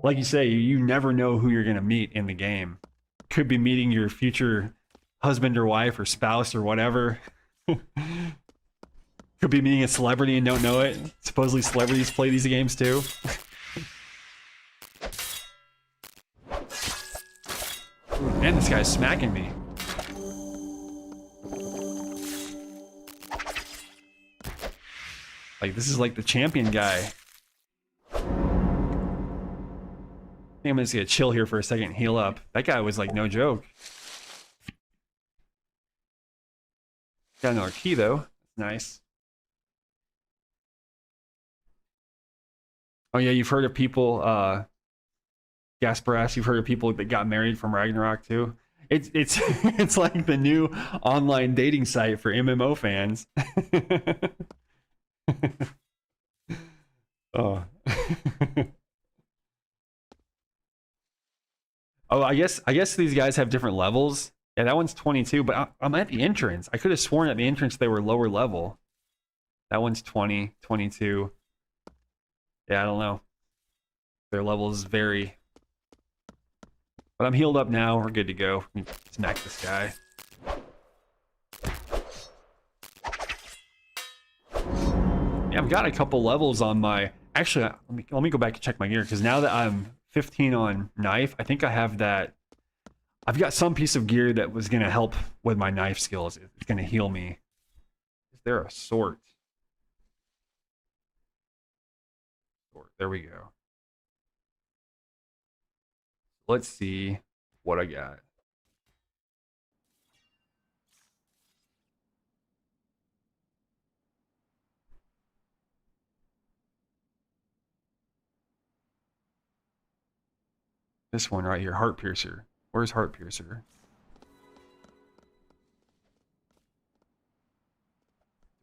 Like you say, you never know who you're gonna meet in the game. Could be meeting your future husband or wife or spouse or whatever. Could be meeting a celebrity and don't know it. Supposedly celebrities play these games too. Man, this guy's smacking me. Like, this is like the champion guy. I think I'm just gonna chill here for a second and heal up. That guy was like no joke. Got another key though. Nice. Oh yeah, you've heard of people, Gasparas, you've heard of people that got married from Ragnarok too? It's it's like the new online dating site for MMO fans. Oh. Oh, I guess these guys have different levels. Yeah, that one's 22, but I'm at the entrance. I could have sworn at the entrance they were lower level. That one's 20, 22. Yeah, I don't know. Their levels vary. But I'm healed up now. We're good to go. Smack this guy. Yeah, I've got a couple levels on my... Actually, let me go back and check my gear, because now that I'm 15 on knife, I think I have that... I've got some piece of gear that was going to help with my knife skills. It's going to heal me. Is there a sword? There we go. Let's see what I got. This one right here, Heart Piercer. Where's Heart Piercer?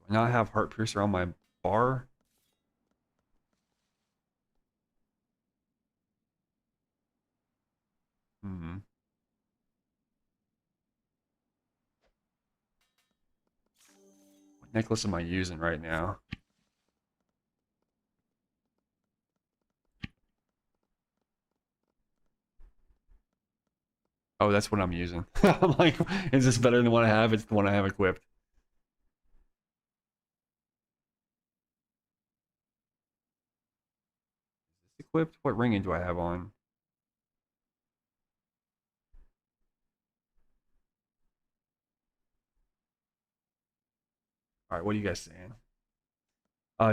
Do I not have Heart Piercer on my bar? Hmm. What necklace am I using right now? Oh, that's what I'm using. I'm like, is this better than what I have? It's the one I have equipped. Is this equipped? What ring do I have on? All right, what are you guys saying?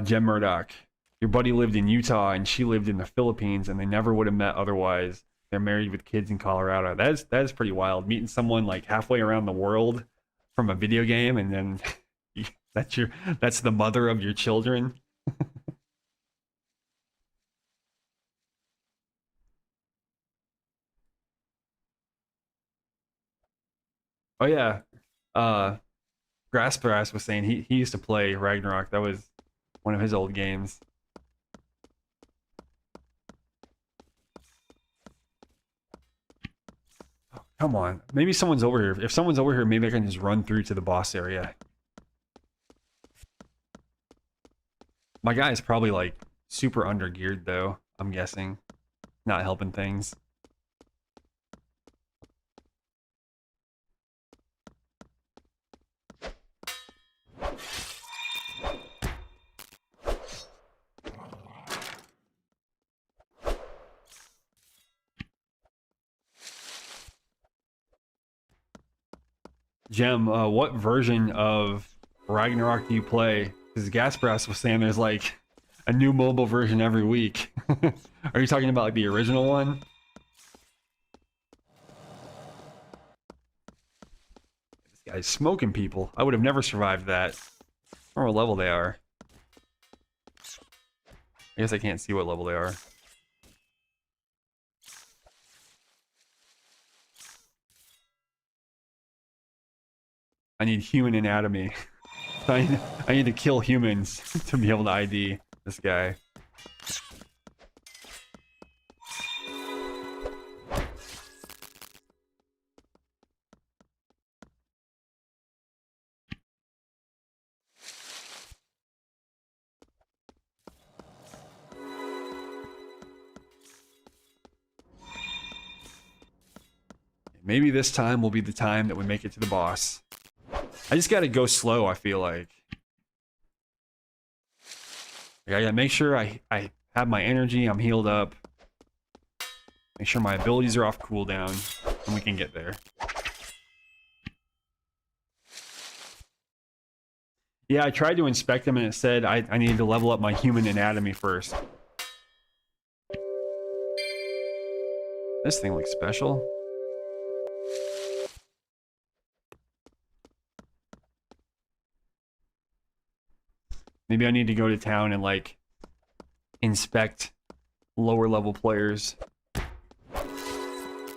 Jem Murdoch. Your buddy lived in Utah and she lived in the Philippines, and they never would have met otherwise. They're married with kids in Colorado. That is pretty wild. Meeting someone like halfway around the world from a video game, and then that's the mother of your children. Oh yeah, uh, Grassbrass was saying he used to play Ragnarok. That was one of his old games. Come on, maybe someone's over here. If someone's over here, maybe I can just run through to the boss area. My guy is probably like super under geared though, I'm guessing. Not helping things. Jem, what version of Ragnarok do you play? Because Gasbrass was saying there's like a new mobile version every week. Are you talking about like the original one? This guy's smoking people. I would have never survived that. I don't know what level they are. I guess I can't see what level they are. I need human anatomy. I need to kill humans to be able to ID this guy. Maybe this time will be the time that we make it to the boss. I just gotta go slow, I feel like. I gotta make sure I have my energy, I'm healed up. Make sure my abilities are off cooldown, and we can get there. Yeah, I tried to inspect them and it said I needed to level up my human anatomy first. This thing looks special. Maybe I need to go to town and like inspect lower level players.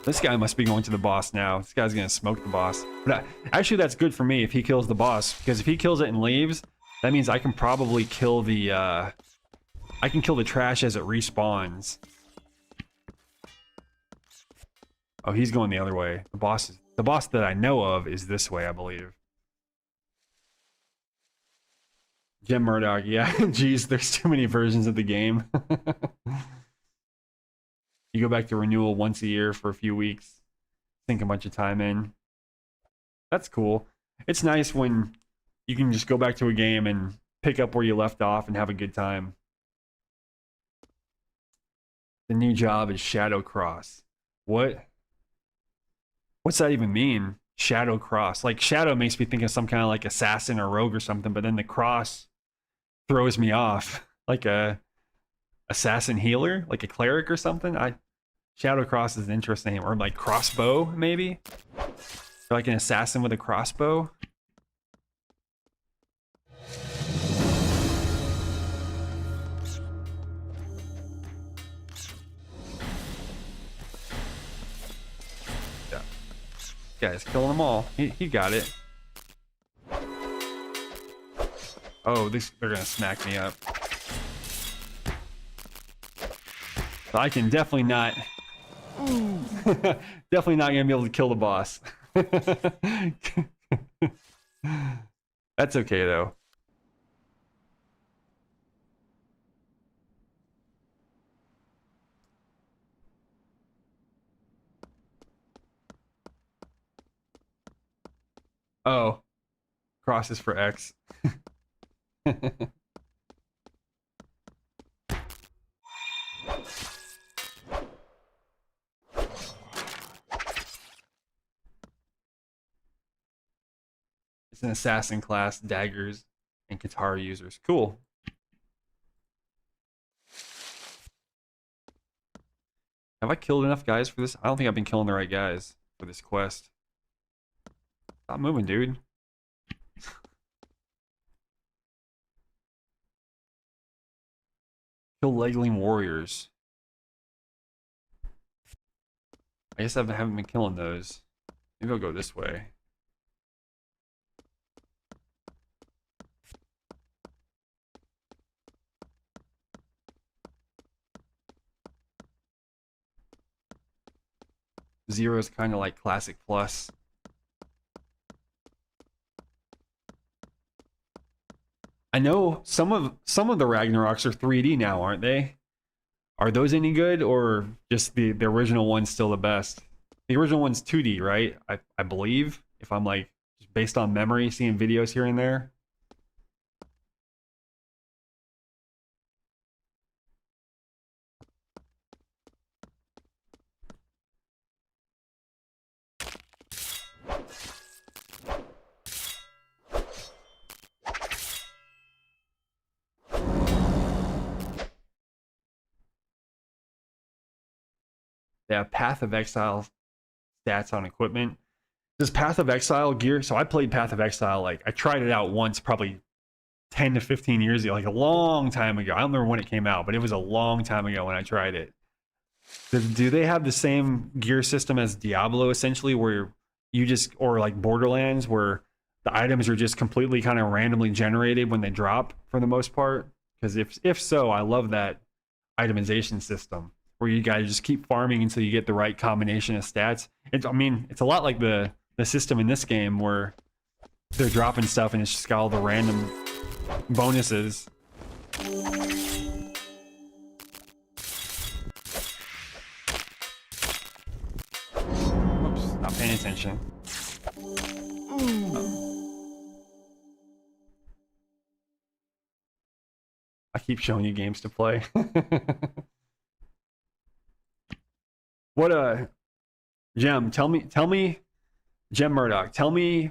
This guy must be going to the boss now. This guy's gonna smoke the boss. But actually that's good for me if he kills the boss, because if he kills it and leaves, that means I can probably kill the I can kill the trash as it respawns. Oh, he's going the other way. The boss that I know of is this way, I believe. Jem Murdoch, yeah. Jeez, there's too many versions of the game. You go back to renewal once a year for a few weeks, sink a bunch of time in. That's cool. It's nice when you can just go back to a game and pick up where you left off and have a good time. The new job is Shadow Cross. What's that even mean? Shadow Cross. Like Shadow makes me think of some kind of like assassin or rogue or something, but then the cross throws me off. Like a assassin healer, like a cleric or something. Shadow Cross is an interesting name. Or like crossbow, maybe? Or like an assassin with a crossbow. guy's killing them all. He got it. Oh, they're gonna smack me up. So I can definitely not... definitely not gonna be able to kill the boss. That's okay though. Oh, crosses for X. It's an assassin class, daggers, and katana users. Cool. Have I killed enough guys for this? I don't think I've been killing the right guys for this quest. Stop moving, dude. Kill Legling warriors. I guess I haven't been killing those. Maybe I'll go this way. Zero is kind of like Classic Plus. I know some of the Ragnaroks are 3D now, aren't they? Are those any good, or just the original one's still the best? The original one's 2D, right? I believe, if I'm like just based on memory, seeing videos here and there. They have Path of Exile stats on equipment. Does Path of Exile gear? So I played Path of Exile, like I tried it out once, probably 10 to 15 years ago, like a long time ago. I don't remember when it came out, but it was a long time ago when I tried it. Do they have the same gear system as Diablo, essentially, where you just, or like Borderlands, where the items are just completely kind of randomly generated when they drop for the most part? Because if so, I love that itemization system where you guys just keep farming until you get the right combination of stats. I mean, it's a lot like the system in this game where they're dropping stuff and it's just got all the random bonuses. Oops, not paying attention. I keep showing you games to play. What Gem, tell me, Gem Murdoch, tell me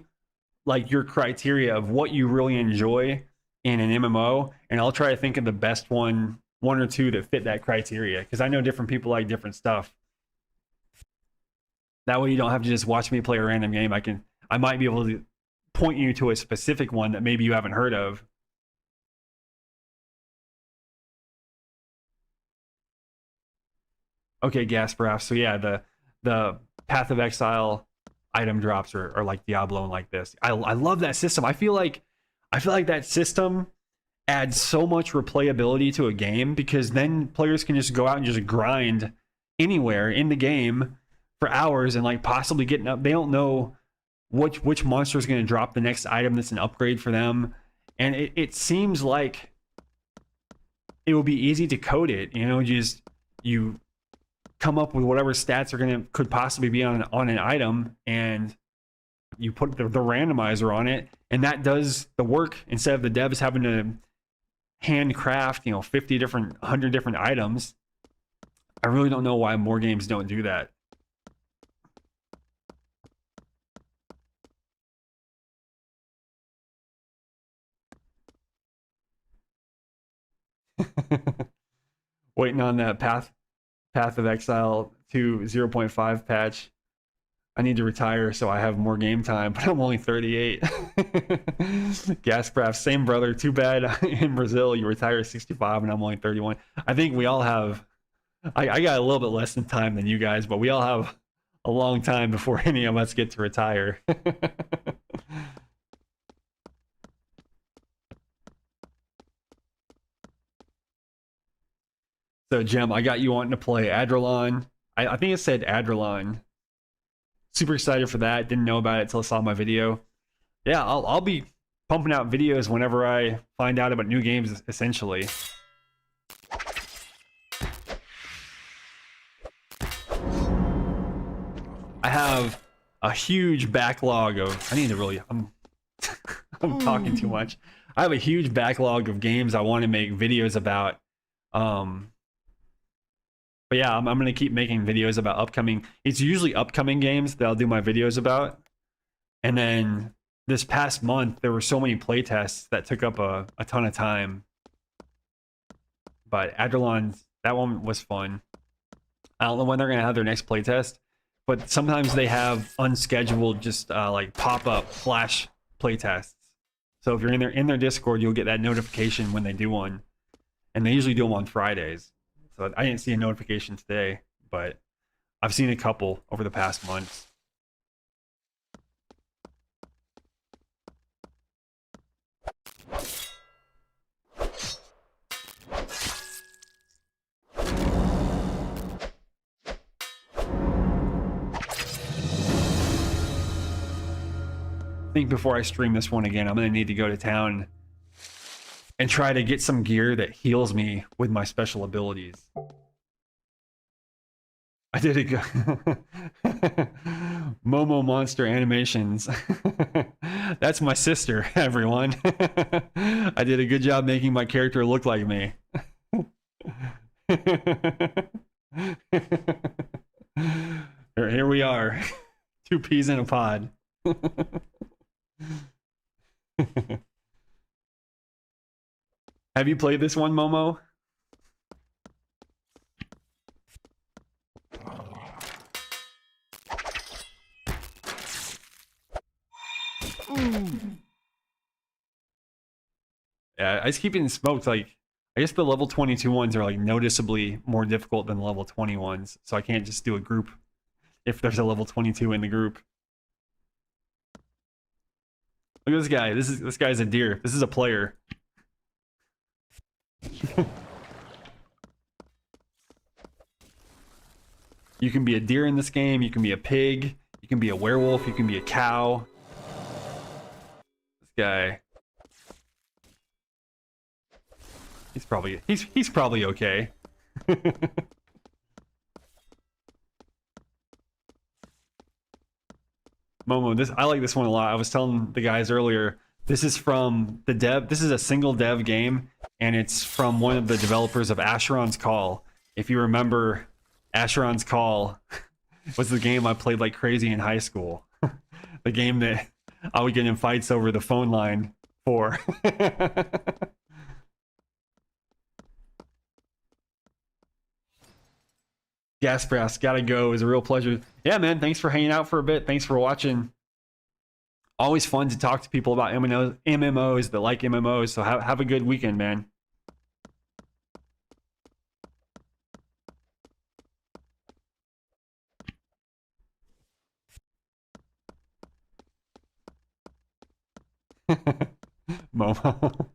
like your criteria of what you really enjoy in an MMO, and I'll try to think of the best one or two that fit that criteria, because I know different people like different stuff. That way you don't have to just watch me play a random game. I might be able to point you to a specific one that maybe you haven't heard of. Okay, Gasparov. So yeah, the Path of Exile item drops are like Diablo and like this. I love that system. I feel like that system adds so much replayability to a game, because then players can just go out and just grind anywhere in the game for hours and like possibly getting up. They don't know which monster is going to drop the next item that's an upgrade for them, and it seems like it will be easy to code it. You know, just you come up with whatever stats could possibly be on an item, and you put the randomizer on it, and that does the work instead of the devs having to handcraft 50 different 100 different items. I really don't know why more games don't do that. Waiting on that Path of Exile to 0.5 patch. I need to retire so I have more game time, but I'm only 38. Gascraft, same brother. Too bad in Brazil you retire at 65 and I'm only 31. I think we all have, I got a little bit less than time than you guys, but we all have a long time before any of us get to retire. So, Jem, I got you wanting to play Adrelon. I think it said Adrelon. Super excited for that. Didn't know about it until I saw my video. Yeah, I'll be pumping out videos whenever I find out about new games, essentially. I have a huge backlog of... I need to really... I'm talking too much. I have a huge backlog of games I want to make videos about. But yeah, I'm going to keep making videos about upcoming... It's usually upcoming games that I'll do my videos about. And then this past month, there were so many playtests that took up a ton of time. But Adrelon, that one was fun. I don't know when they're going to have their next playtest. But sometimes they have unscheduled, just like pop-up flash playtests. So if you're in their Discord, you'll get that notification when they do one. And they usually do them on Fridays. So I didn't see a notification today, but I've seen a couple over the past months. I think before I stream this one again, I'm going to need to go to town and try to get some gear that heals me with my special abilities. I did a good... Momo Monster Animations. That's my sister, everyone. I did a good job making my character look like me. Here we are. 2 peas in a pod. Have you played this one, Momo? Yeah, I just keep getting smoked. Like, I guess the level 22 ones are like noticeably more difficult than the level 20 ones, so I can't just do a group if there's a level 22 in the group. Look at this guy. This guy's a deer. This is a player. You can be a deer in this game. You can be a pig. You can be a werewolf. You can be a cow. This guy. He's probably okay. Momo, I like this one a lot. I was telling the guys earlier, this is from the dev. This is a single dev game, and it's from one of the developers of Asheron's Call. If you remember, Asheron's Call was the game I played like crazy in high school. The game that I would get in fights over the phone line for. Gasprass, gotta go. It was a real pleasure. Yeah, man, thanks for hanging out for a bit. Thanks for watching. Always fun to talk to people about MMOs that like MMOs. So have a good weekend, man. Momo.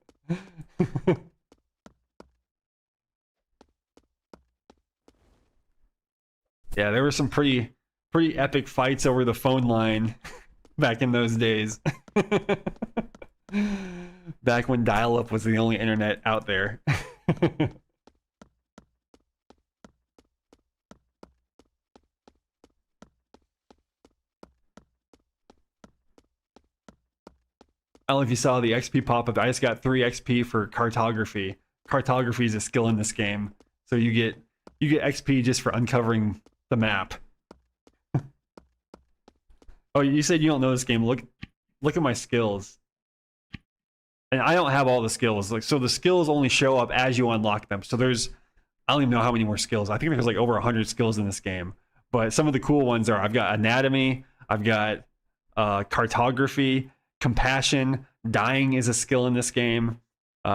Yeah, there were some pretty epic fights over the phone line back in those days. Back when dial-up was the only internet out there. I don't know if you saw the XP pop-up. I just got 3 XP for cartography. Cartography is a skill in this game, so you get XP just for uncovering the map. Oh, you said you don't know this game. Look at my skills. And I don't have all the skills. Like, so the skills only show up as you unlock them. So I don't even know how many more skills. I think there's like over 100 skills in this game. But some of the cool ones are, I've got anatomy, I've got cartography, compassion, dying is a skill in this game,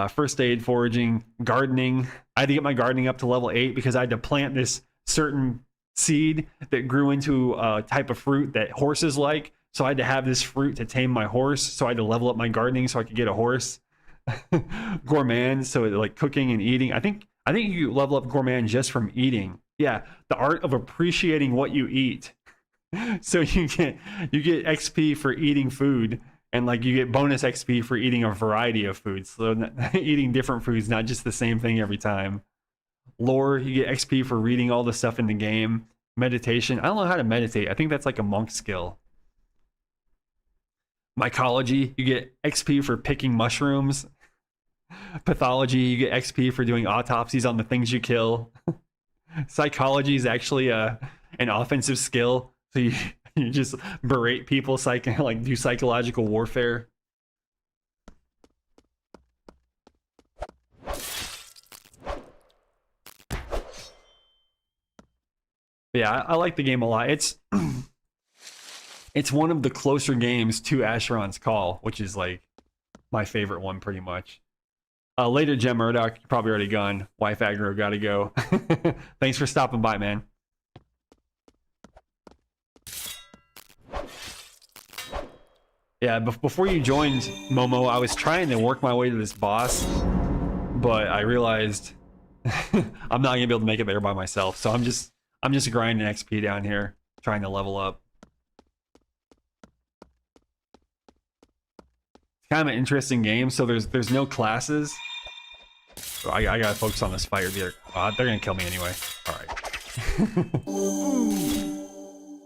first aid, foraging, gardening. I had to get my gardening up to level 8 because I had to plant this certain seed that grew into a type of fruit that horses like. So I had to have this fruit to tame my horse. So I had to level up my gardening so I could get a horse. Gourmand, so like cooking and eating. I think you level up gourmand just from eating. Yeah, the art of appreciating what you eat. So you get XP for eating food, and like you get bonus XP for eating a variety of foods. So eating different foods, not just the same thing every time. Lore, you get XP for reading all the stuff in the game. Meditation, I don't know how to meditate. I think that's like a monk skill. Mycology, you get XP for picking mushrooms. Pathology, you get XP for doing autopsies on the things you kill. Psychology is actually an offensive skill. So you just berate people, like do psychological warfare. Yeah, I like the game a lot. It's one of the closer games to Asheron's Call, which is like my favorite one pretty much. Later, Jem Murdoch, you're probably already gone. Wife aggro, gotta go. Thanks for stopping by, man. Yeah, before you joined, Momo, I was trying to work my way to this boss, but I realized I'm not gonna be able to make it there by myself. So I'm just grinding XP down here, trying to level up. It's kind of an interesting game. So there's no classes. So I gotta focus on this fight. Or they're gonna kill me anyway. All right.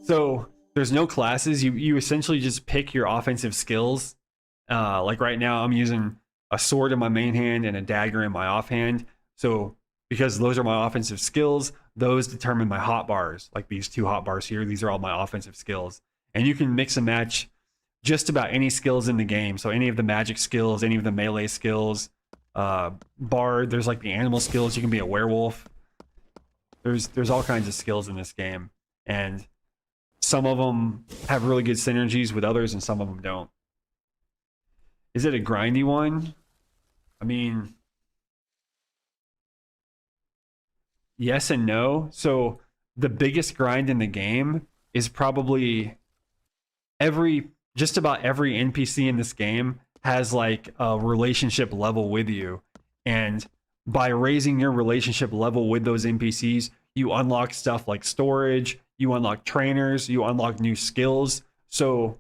So there's no classes. You essentially just pick your offensive skills. Like right now, I'm using a sword in my main hand and a dagger in my offhand. So because those are my offensive skills, those determine my hotbars. Like these two hotbars here, these are all my offensive skills. And you can mix and match just about any skills in the game. So any of the magic skills, any of the melee skills, bard, there's like the animal skills. You can be a werewolf. There's all kinds of skills in this game. And some of them have really good synergies with others and some of them don't. Is it a grindy one? I mean, yes and no. So the biggest grind in the game is probably just about every NPC in this game has like a relationship level with you. And by raising your relationship level with those NPCs, you unlock stuff like storage, you unlock trainers, you unlock new skills. So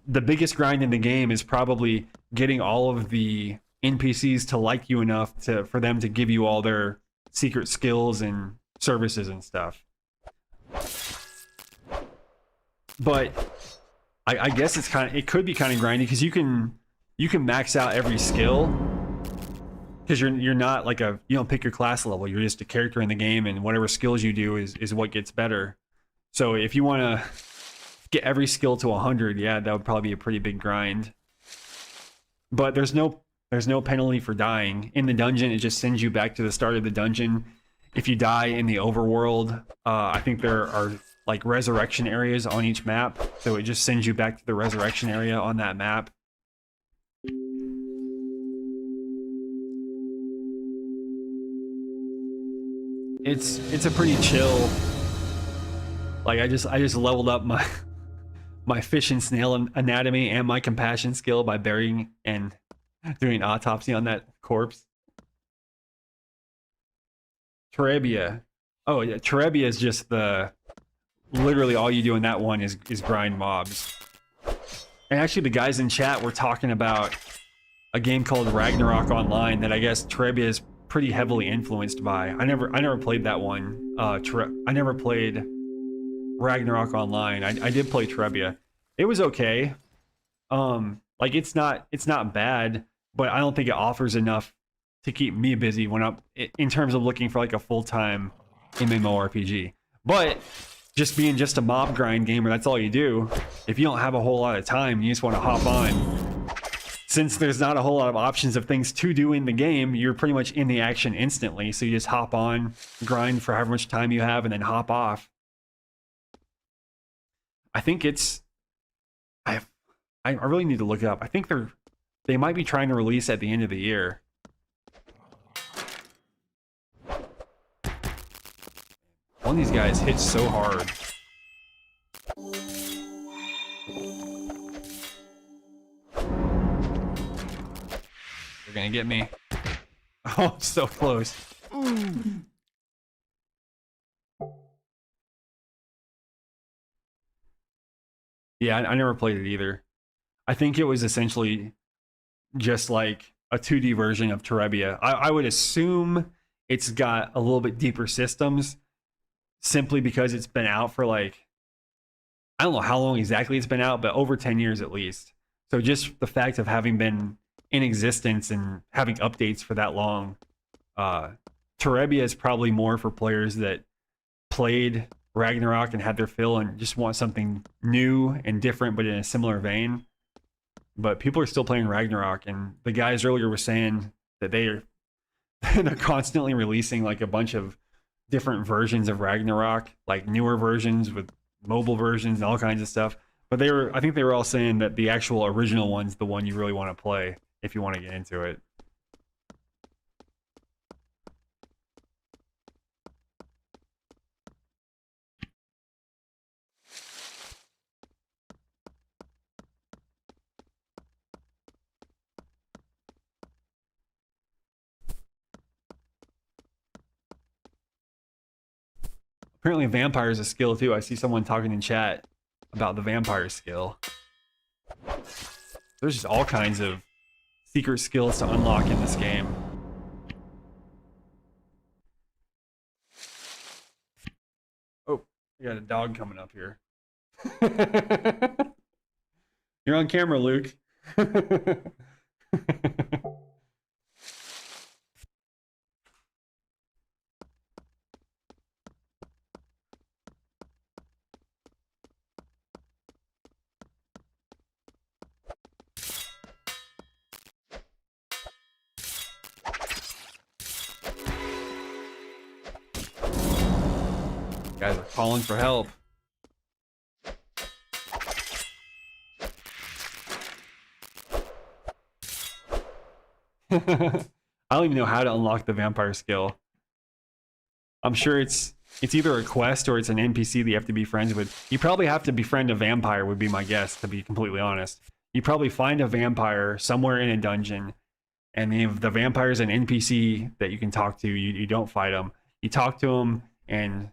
the biggest grind in the game is probably getting all of the NPCs to like you enough for them to give you all their secret skills and services and stuff. But I guess it could be kind of grindy because you can max out every skill because you're not like you don't pick your class level. You're just a character in the game, and whatever skills you do is what gets better. So if you want to get every skill to 100, yeah, that would probably be a pretty big grind. But there's no penalty for dying in the dungeon. It just sends you back to the start of the dungeon. If you die in the overworld, I think there are like resurrection areas on each map, so it just sends you back to the resurrection area on that map. It's a pretty chill. Like I just leveled up my fish and snail anatomy and my compassion skill by burying and doing an autopsy on that corpse. Terebia. Oh yeah, Terebia is just literally all you do in that one is grind mobs. And actually the guys in chat were talking about a game called Ragnarok Online that I guess Terebia is pretty heavily influenced by. I never played that one. I never played Ragnarok Online. I did play Terebia. It was okay. Like it's not bad, but I don't think it offers enough to keep me busy when I'm in terms of looking for like a full-time MMORPG. But just being just a mob grind game where that's all you do, if you don't have a whole lot of time, you just want to hop on. Since there's not a whole lot of options of things to do in the game, you're pretty much in the action instantly. So you just hop on, grind for however much time you have, and then hop off. I think I really need to look it up. I think they might be trying to release at the end of the year. One of these guys hits so hard. They're gonna get me. Oh, so close. Yeah, I never played it either. I think it was essentially just like a 2D version of Terebia. I would assume it's got a little bit deeper systems simply because it's been out for like, I don't know how long exactly it's been out, but over 10 years at least. So just the fact of having been in existence and having updates for that long, Terebia is probably more for players that played Ragnarok and had their fill and just want something new and different, but in a similar vein. But people are still playing Ragnarok, and the guys earlier were saying that they're constantly releasing like a bunch of different versions of Ragnarok, like newer versions with mobile versions and all kinds of stuff. But I think they were all saying that the actual original one's the one you really want to play if you want to get into it. Apparently vampire is a skill too. I see someone talking in chat about the vampire skill. There's just all kinds of secret skills to unlock in this game. Oh, we got a dog coming up here. You're on camera, Luke. Guys are calling for help. I don't even know how to unlock the vampire skill. I'm sure it's either a quest or it's an NPC that you have to be friends with. You probably have to befriend a vampire would be my guess, to be completely honest. You probably find a vampire somewhere in a dungeon, and if the vampire is an NPC that you can talk to, you don't fight him. You talk to him, and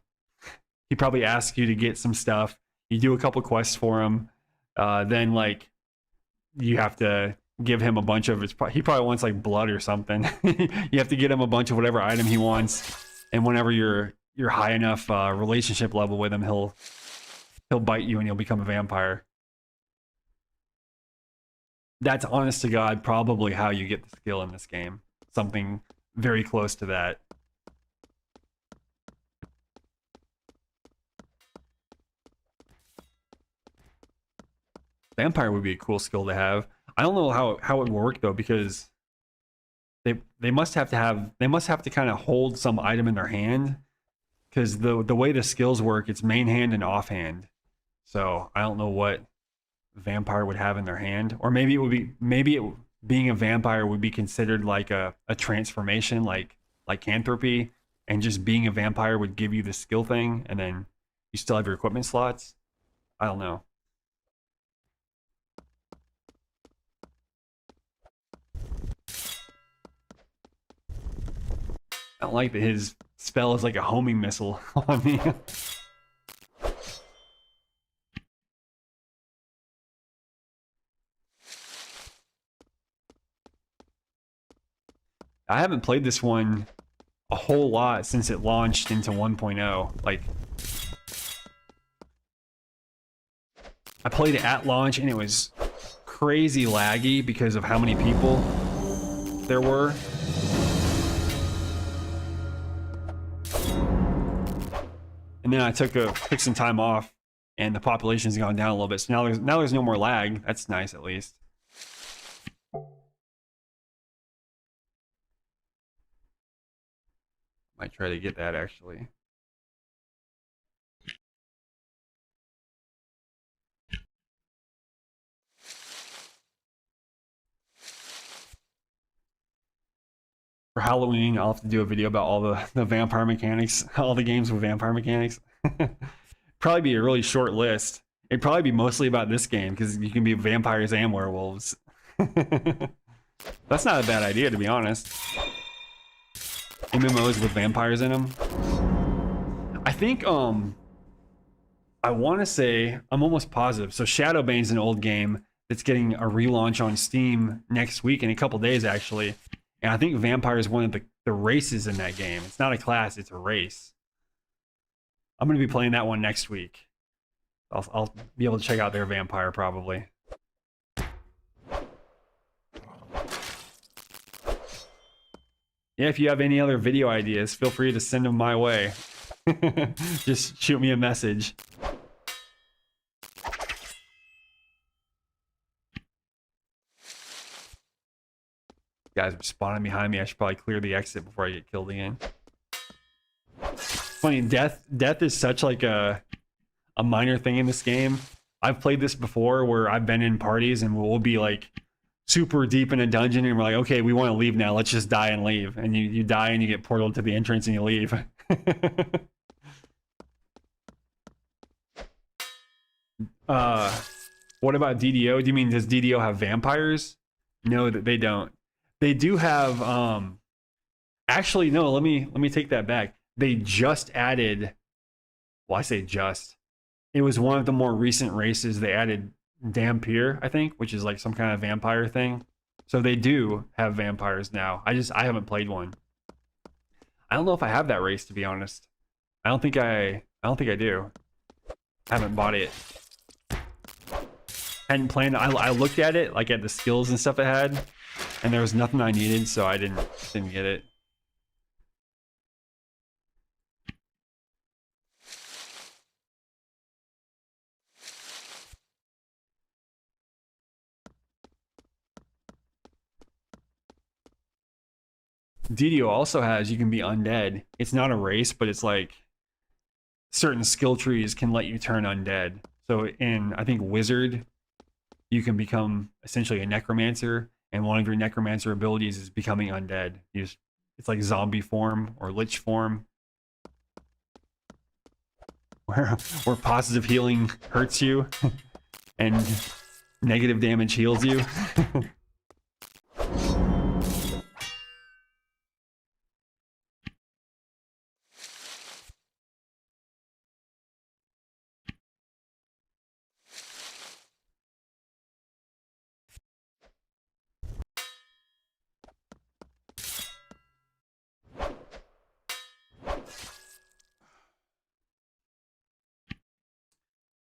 he probably asks you to get some stuff. You do a couple quests for him. Then like you have to give him a bunch of he probably wants like blood or something. You have to get him a bunch of whatever item he wants, and whenever you're high enough relationship level with him, he'll bite you and you'll become a vampire. That's honest to God probably how you get the skill in this game. Something very close to that. Vampire would be a cool skill to have. I don't know how it would work though, because they must have to kind of hold some item in their hand, because the way the skills work, it's main hand and offhand. So I don't know what vampire would have in their hand, or maybe being a vampire would be considered like a transformation, like lycanthropy, and just being a vampire would give you the skill thing, and then you still have your equipment slots. I don't know. I don't like that his spell is like a homing missile on me. I haven't played this one a whole lot since it launched into 1.0. Like, I played it at launch and it was crazy laggy because of how many people there were. And then I took some time off, and the population's gone down a little bit. So now there's no more lag. That's nice, at least. Might try to get that actually. For Halloween, I'll have to do a video about all the vampire mechanics, all the games with vampire mechanics. Probably be a really short list. It'd probably be mostly about this game because you can be vampires and werewolves. That's not a bad idea, to be honest. MMOs with vampires in them. I think I want to say, I'm almost positive. So Shadowbane's an old game that's getting a relaunch on Steam next week, in a couple days actually. And I think vampire is one of the races in that game. It's not a class, it's a race. I'm going to be playing that one next week. I'll be able to check out their vampire probably. Yeah, if you have any other video ideas, feel free to send them my way. Just shoot me a message. Guys are spawning behind me. I should probably clear the exit before I get killed again. Funny, death is such like a minor thing in this game. I've played this before where I've been in parties and we'll be like super deep in a dungeon and we're like, okay, we want to leave now. Let's just die and leave. And you die and you get portaled to the entrance and you leave. What about DDO? Do you mean, does DDO have vampires? No, that they don't. They do have actually no, let me take that back. They just added, well, I say just. It was one of the more recent races. They added Dampier, I think, which is like some kind of vampire thing. So they do have vampires now. I haven't played one. I don't know if I have that race, to be honest. I don't think I do. I haven't bought it. Hadn't planned. I looked at it, like at the skills and stuff it had, and there was nothing I needed, so I didn't get it. DDO also has, you can be undead. It's not a race, but it's like certain skill trees can let you turn undead. So in, I think, Wizard, you can become essentially a necromancer, and one of your necromancer abilities is becoming undead. It's like zombie form or lich form, where positive healing hurts you and negative damage heals you.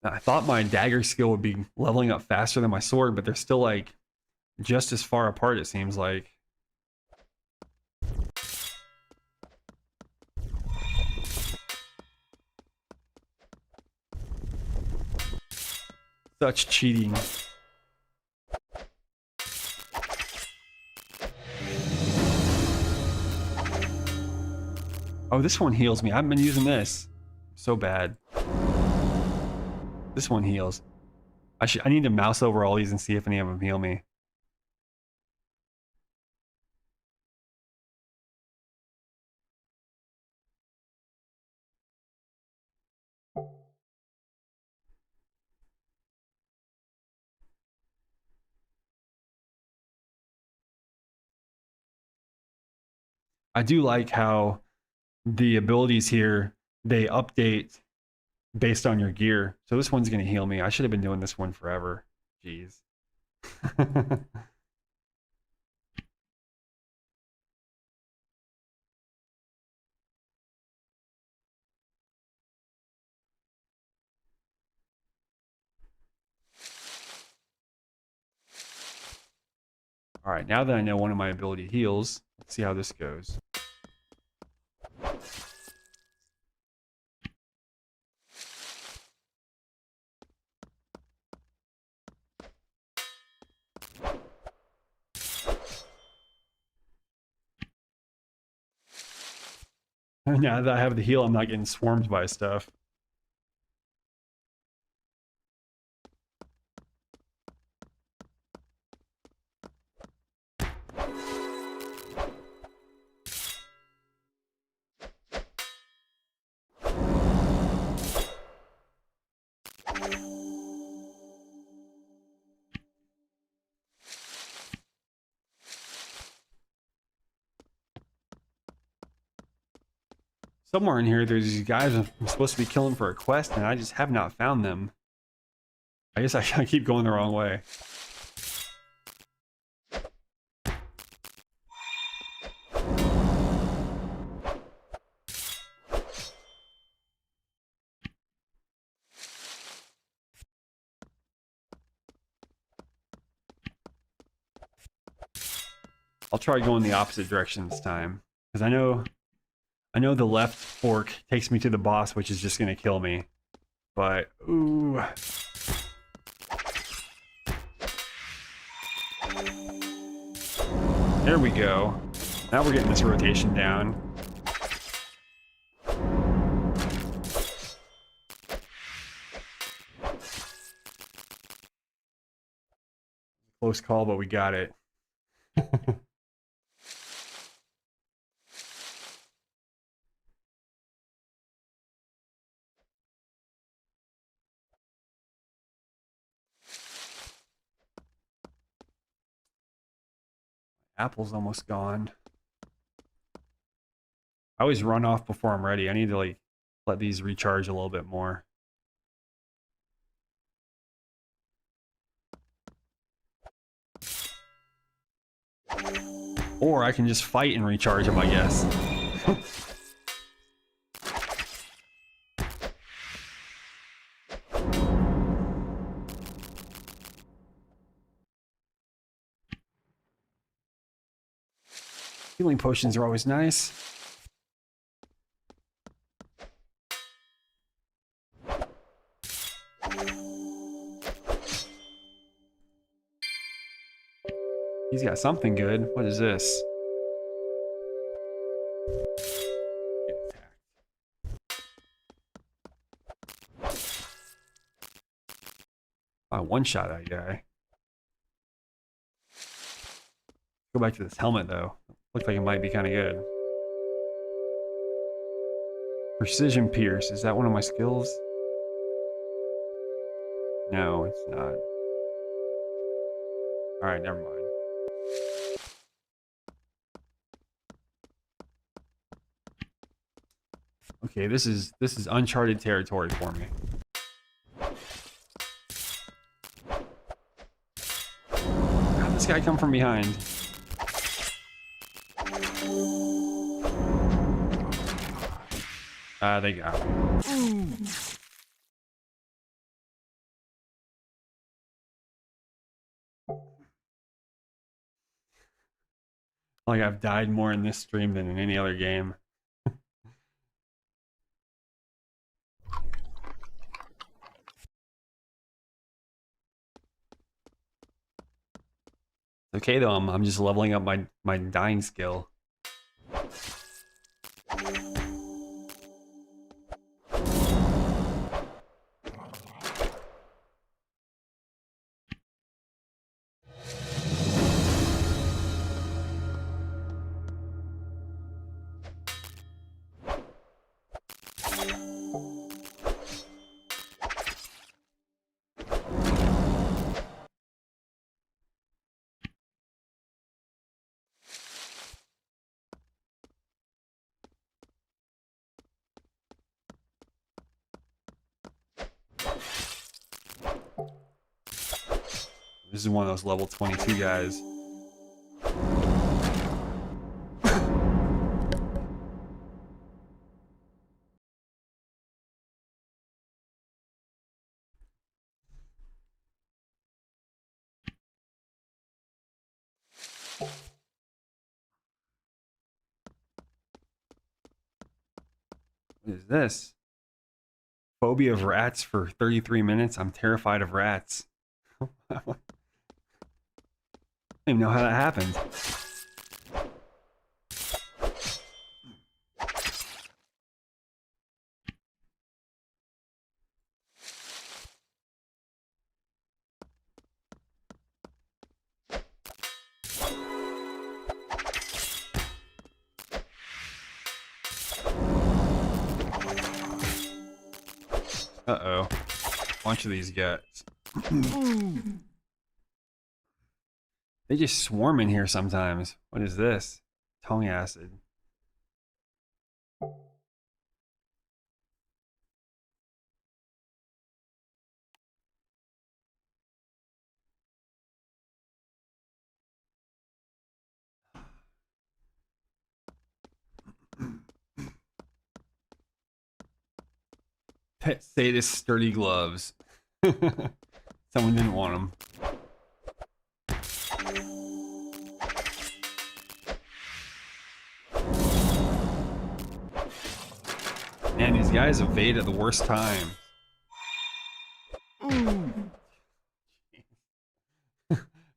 I thought my dagger skill would be leveling up faster than my sword, but they're still like just as far apart, it seems like. Such cheating. Oh, this one heals me. I haven't been using this. So bad. This one heals. I need to mouse over all these and see if any of them heal me. I do like how the abilities here, they update based on your gear. So this one's going to heal me. I should have been doing this one forever. Jeez. All right, now that I know one of my ability heals, let's see how this goes. Now that I have the heal, I'm not getting swarmed by stuff. Somewhere in here, there's these guys I'm supposed to be killing for a quest, and I just have not found them. I guess I keep going the wrong way. I'll try going the opposite direction this time, because I know the left fork takes me to the boss, which is just gonna kill me. But ooh. There we go. Now we're getting this rotation down. Close call, but we got it. Apple's almost gone. I always run off before I'm ready. I need to like let these recharge a little bit more. Or I can just fight and recharge them, I guess. Healing potions are always nice. He's got something good. What is this? Get attacked. I one-shot that guy. Go back to this helmet though. Looks like it might be kind of good. Precision Pierce. Is that one of my skills? No, it's not. Alright, never mind. Okay, this is uncharted territory for me. How did this guy come from behind? They got me. Like I've died more in this stream than in any other game. Okay though, I'm just leveling up my dying skill. This is one of those level 22 guys. What is this? Phobia of rats for 33 minutes. I'm terrified of rats. I don't even know how that happened. Uh-oh. Bunch of these guys. They just swarm in here sometimes. What is this? Tongue acid. Pet sadist sturdy gloves. Someone didn't want them. Man, these guys evade at the worst time.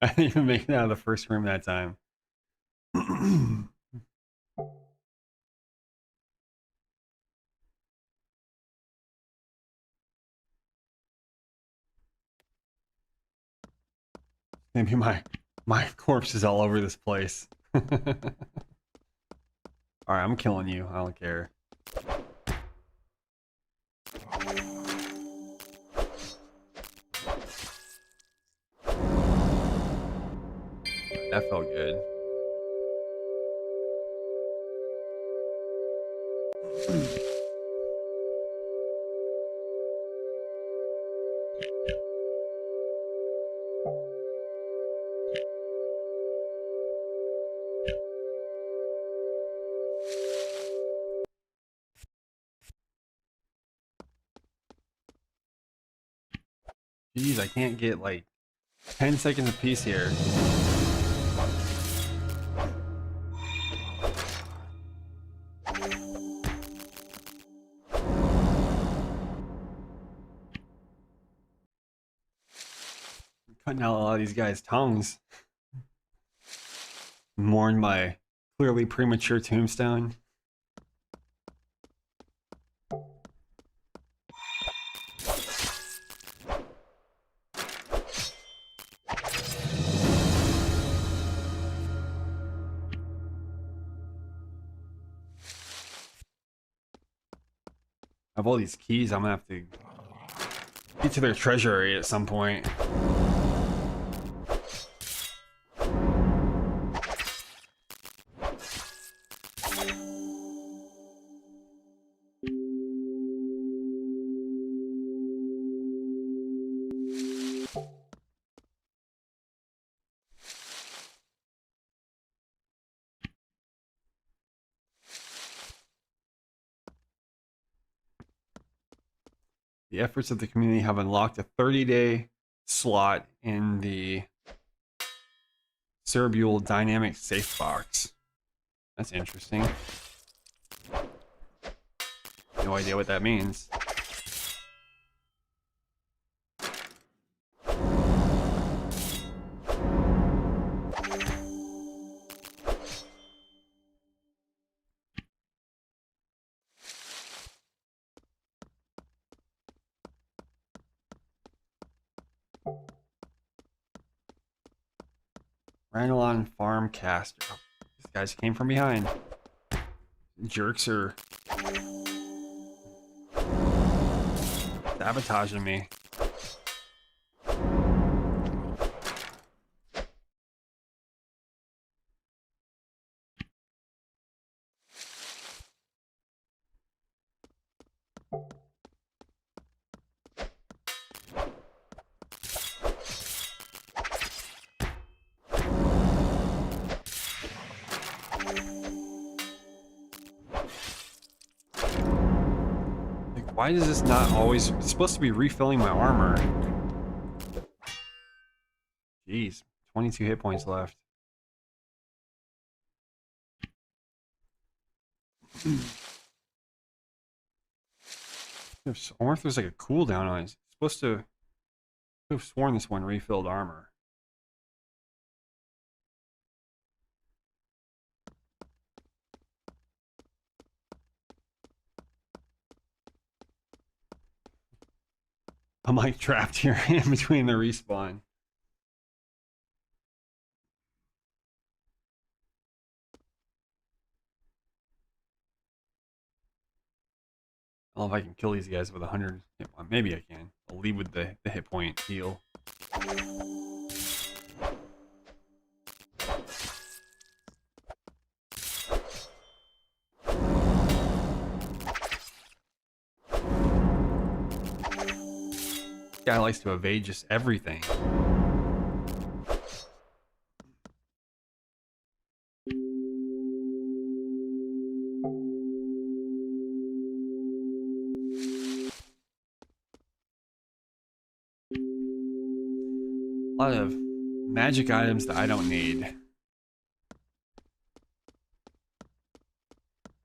I didn't even make it out of the first room that time. Maybe my corpse is all over this place. Alright, I'm killing you. I don't care. That felt good. Jeez, I can't get like 10 seconds of peace here. Cutting out a lot of these guys' tongues. Mourn my clearly premature tombstone. I have all these keys. I'm gonna have to get to their treasury at some point. The efforts of the community have unlocked a 30-day slot in the Cerebral Dynamic Safe Box. That's interesting. No idea what that means. Ranelon Farm Caster. These guys came from behind. Jerks are sabotaging me. Why does this not always... It's supposed to be refilling my armor. Jeez, 22 hit points left. I wonder if there's like a cooldown on it. It's supposed to... I could have sworn this one refilled armor. I'm like trapped here in between the respawn. I don't know if I can kill these guys with 100. Maybe I can. I'll leave with the hit point heal. Guy likes to evade just everything. A lot of magic items that I don't need.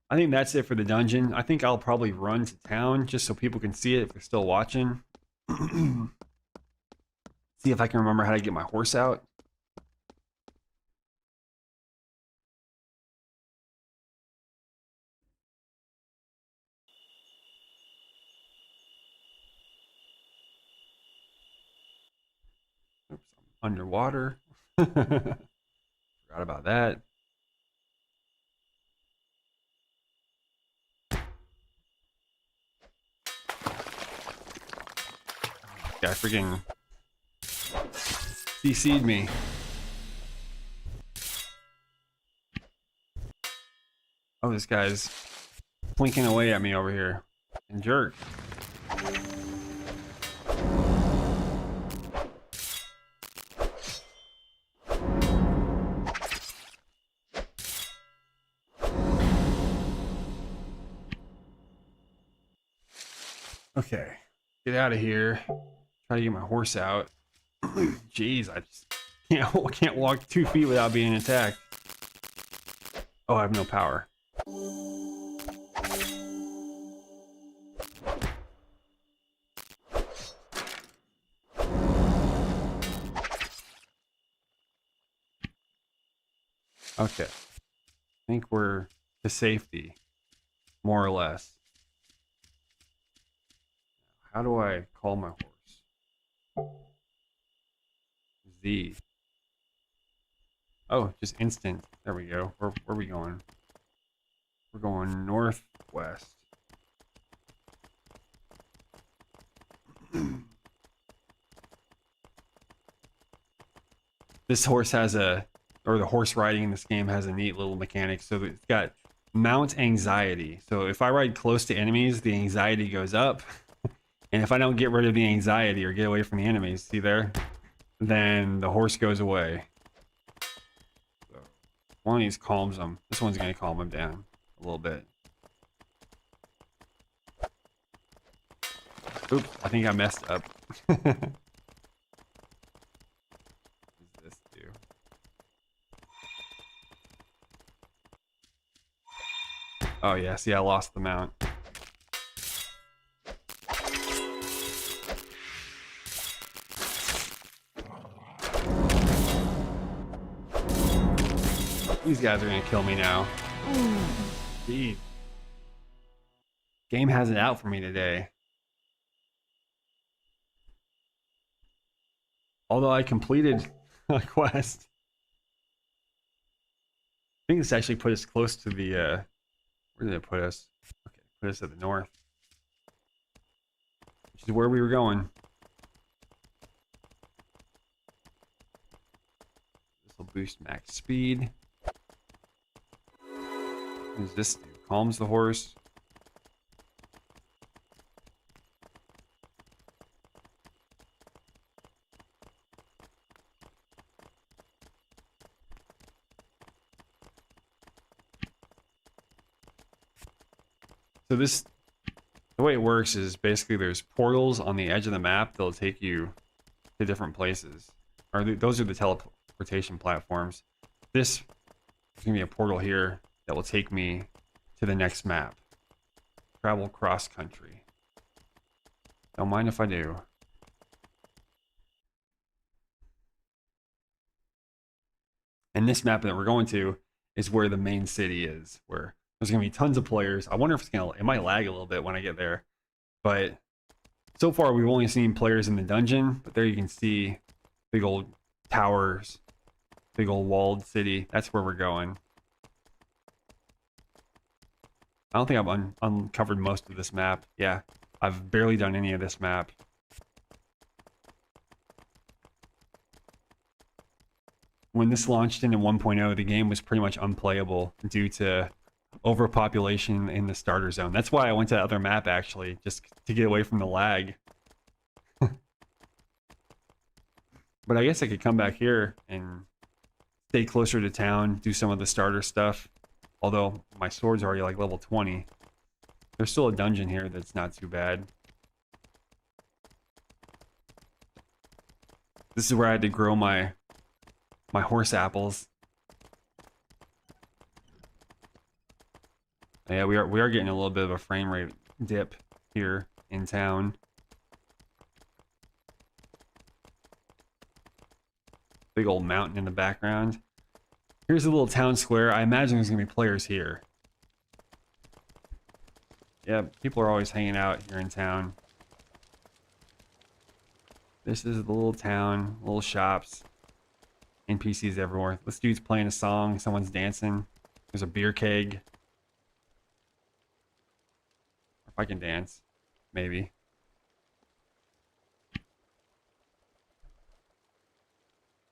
I think that's it for the dungeon. I think I'll probably run to town just so people can see it if they're still watching. See if I can remember how to get my horse out. Oops, I'm underwater. Forgot about that. Guy freaking CC'd me. Oh, this guy's blinking away at me over here. And jerk. Okay, get out of here. Try to get my horse out. Jeez, I just can't walk 2 feet without being attacked. Oh, I have no power. Okay, I think we're to safety, more or less. How do I call my horse? Z. Oh, just instant. There we go. Where are we going? We're going northwest. This horse has the horse riding in this game has a neat little mechanic. So it's got mount anxiety. So if I ride close to enemies, the anxiety goes up. And if I don't get rid of the anxiety or get away from the enemies, see there? Then the horse goes away. So one of these calms him. This one's going to calm him down a little bit. Oops, I think I messed up. What does this do? Oh yeah, see I lost the mount. These guys are gonna kill me now. Jeez. Game has it out for me today. Although I completed a quest. I think this actually put us close to the, where did it put us? Okay, put us at the north. Which is where we were going. This will boost max speed. What does this do? Calms the horse. So this, the way it works is basically there's portals on the edge of the map that'll take you to different places. Those are the teleportation platforms. This is gonna be a portal here that will take me to the next map. Travel cross country. Don't mind if I do. And this map that we're going to is where the main city is, where there's gonna be tons of players. I wonder if it might lag a little bit when I get there. But so far we've only seen players in the dungeon, but there you can see big old towers, big old walled city. That's where we're going. I don't think I've uncovered most of this map. Yeah, I've barely done any of this map. When this launched into 1.0, the game was pretty much unplayable due to overpopulation in the starter zone. That's why I went to the other map, actually, just to get away from the lag. But I guess I could come back here and stay closer to town, do some of the starter stuff. Although my sword's already like level 20. There's still a dungeon here that's not too bad. This is where I had to grow my horse apples. Yeah, we are getting a little bit of a frame rate dip here in town. Big old mountain in the background. Here's a little town square. I imagine there's gonna be players here. Yeah, people are always hanging out here in town. This is the little town, little shops. NPCs everywhere. This dude's playing a song, someone's dancing. There's a beer keg. If I can dance, maybe.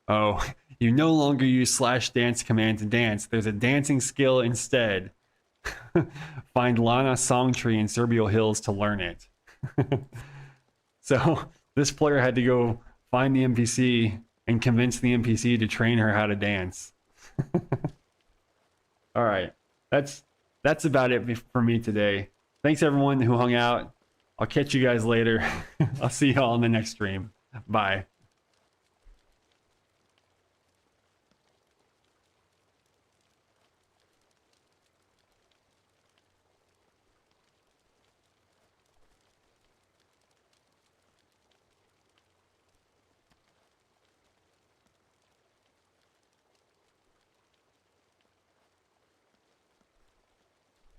Oh, you no longer use /dance command to dance. There's a dancing skill instead. Find Lana Song Tree in Serbial Hills to learn it. So this player had to go find the NPC and convince the NPC to train her how to dance. All right, that's about it for me today. Thanks everyone who hung out. I'll catch you guys later. I'll see y'all in the next stream. Bye.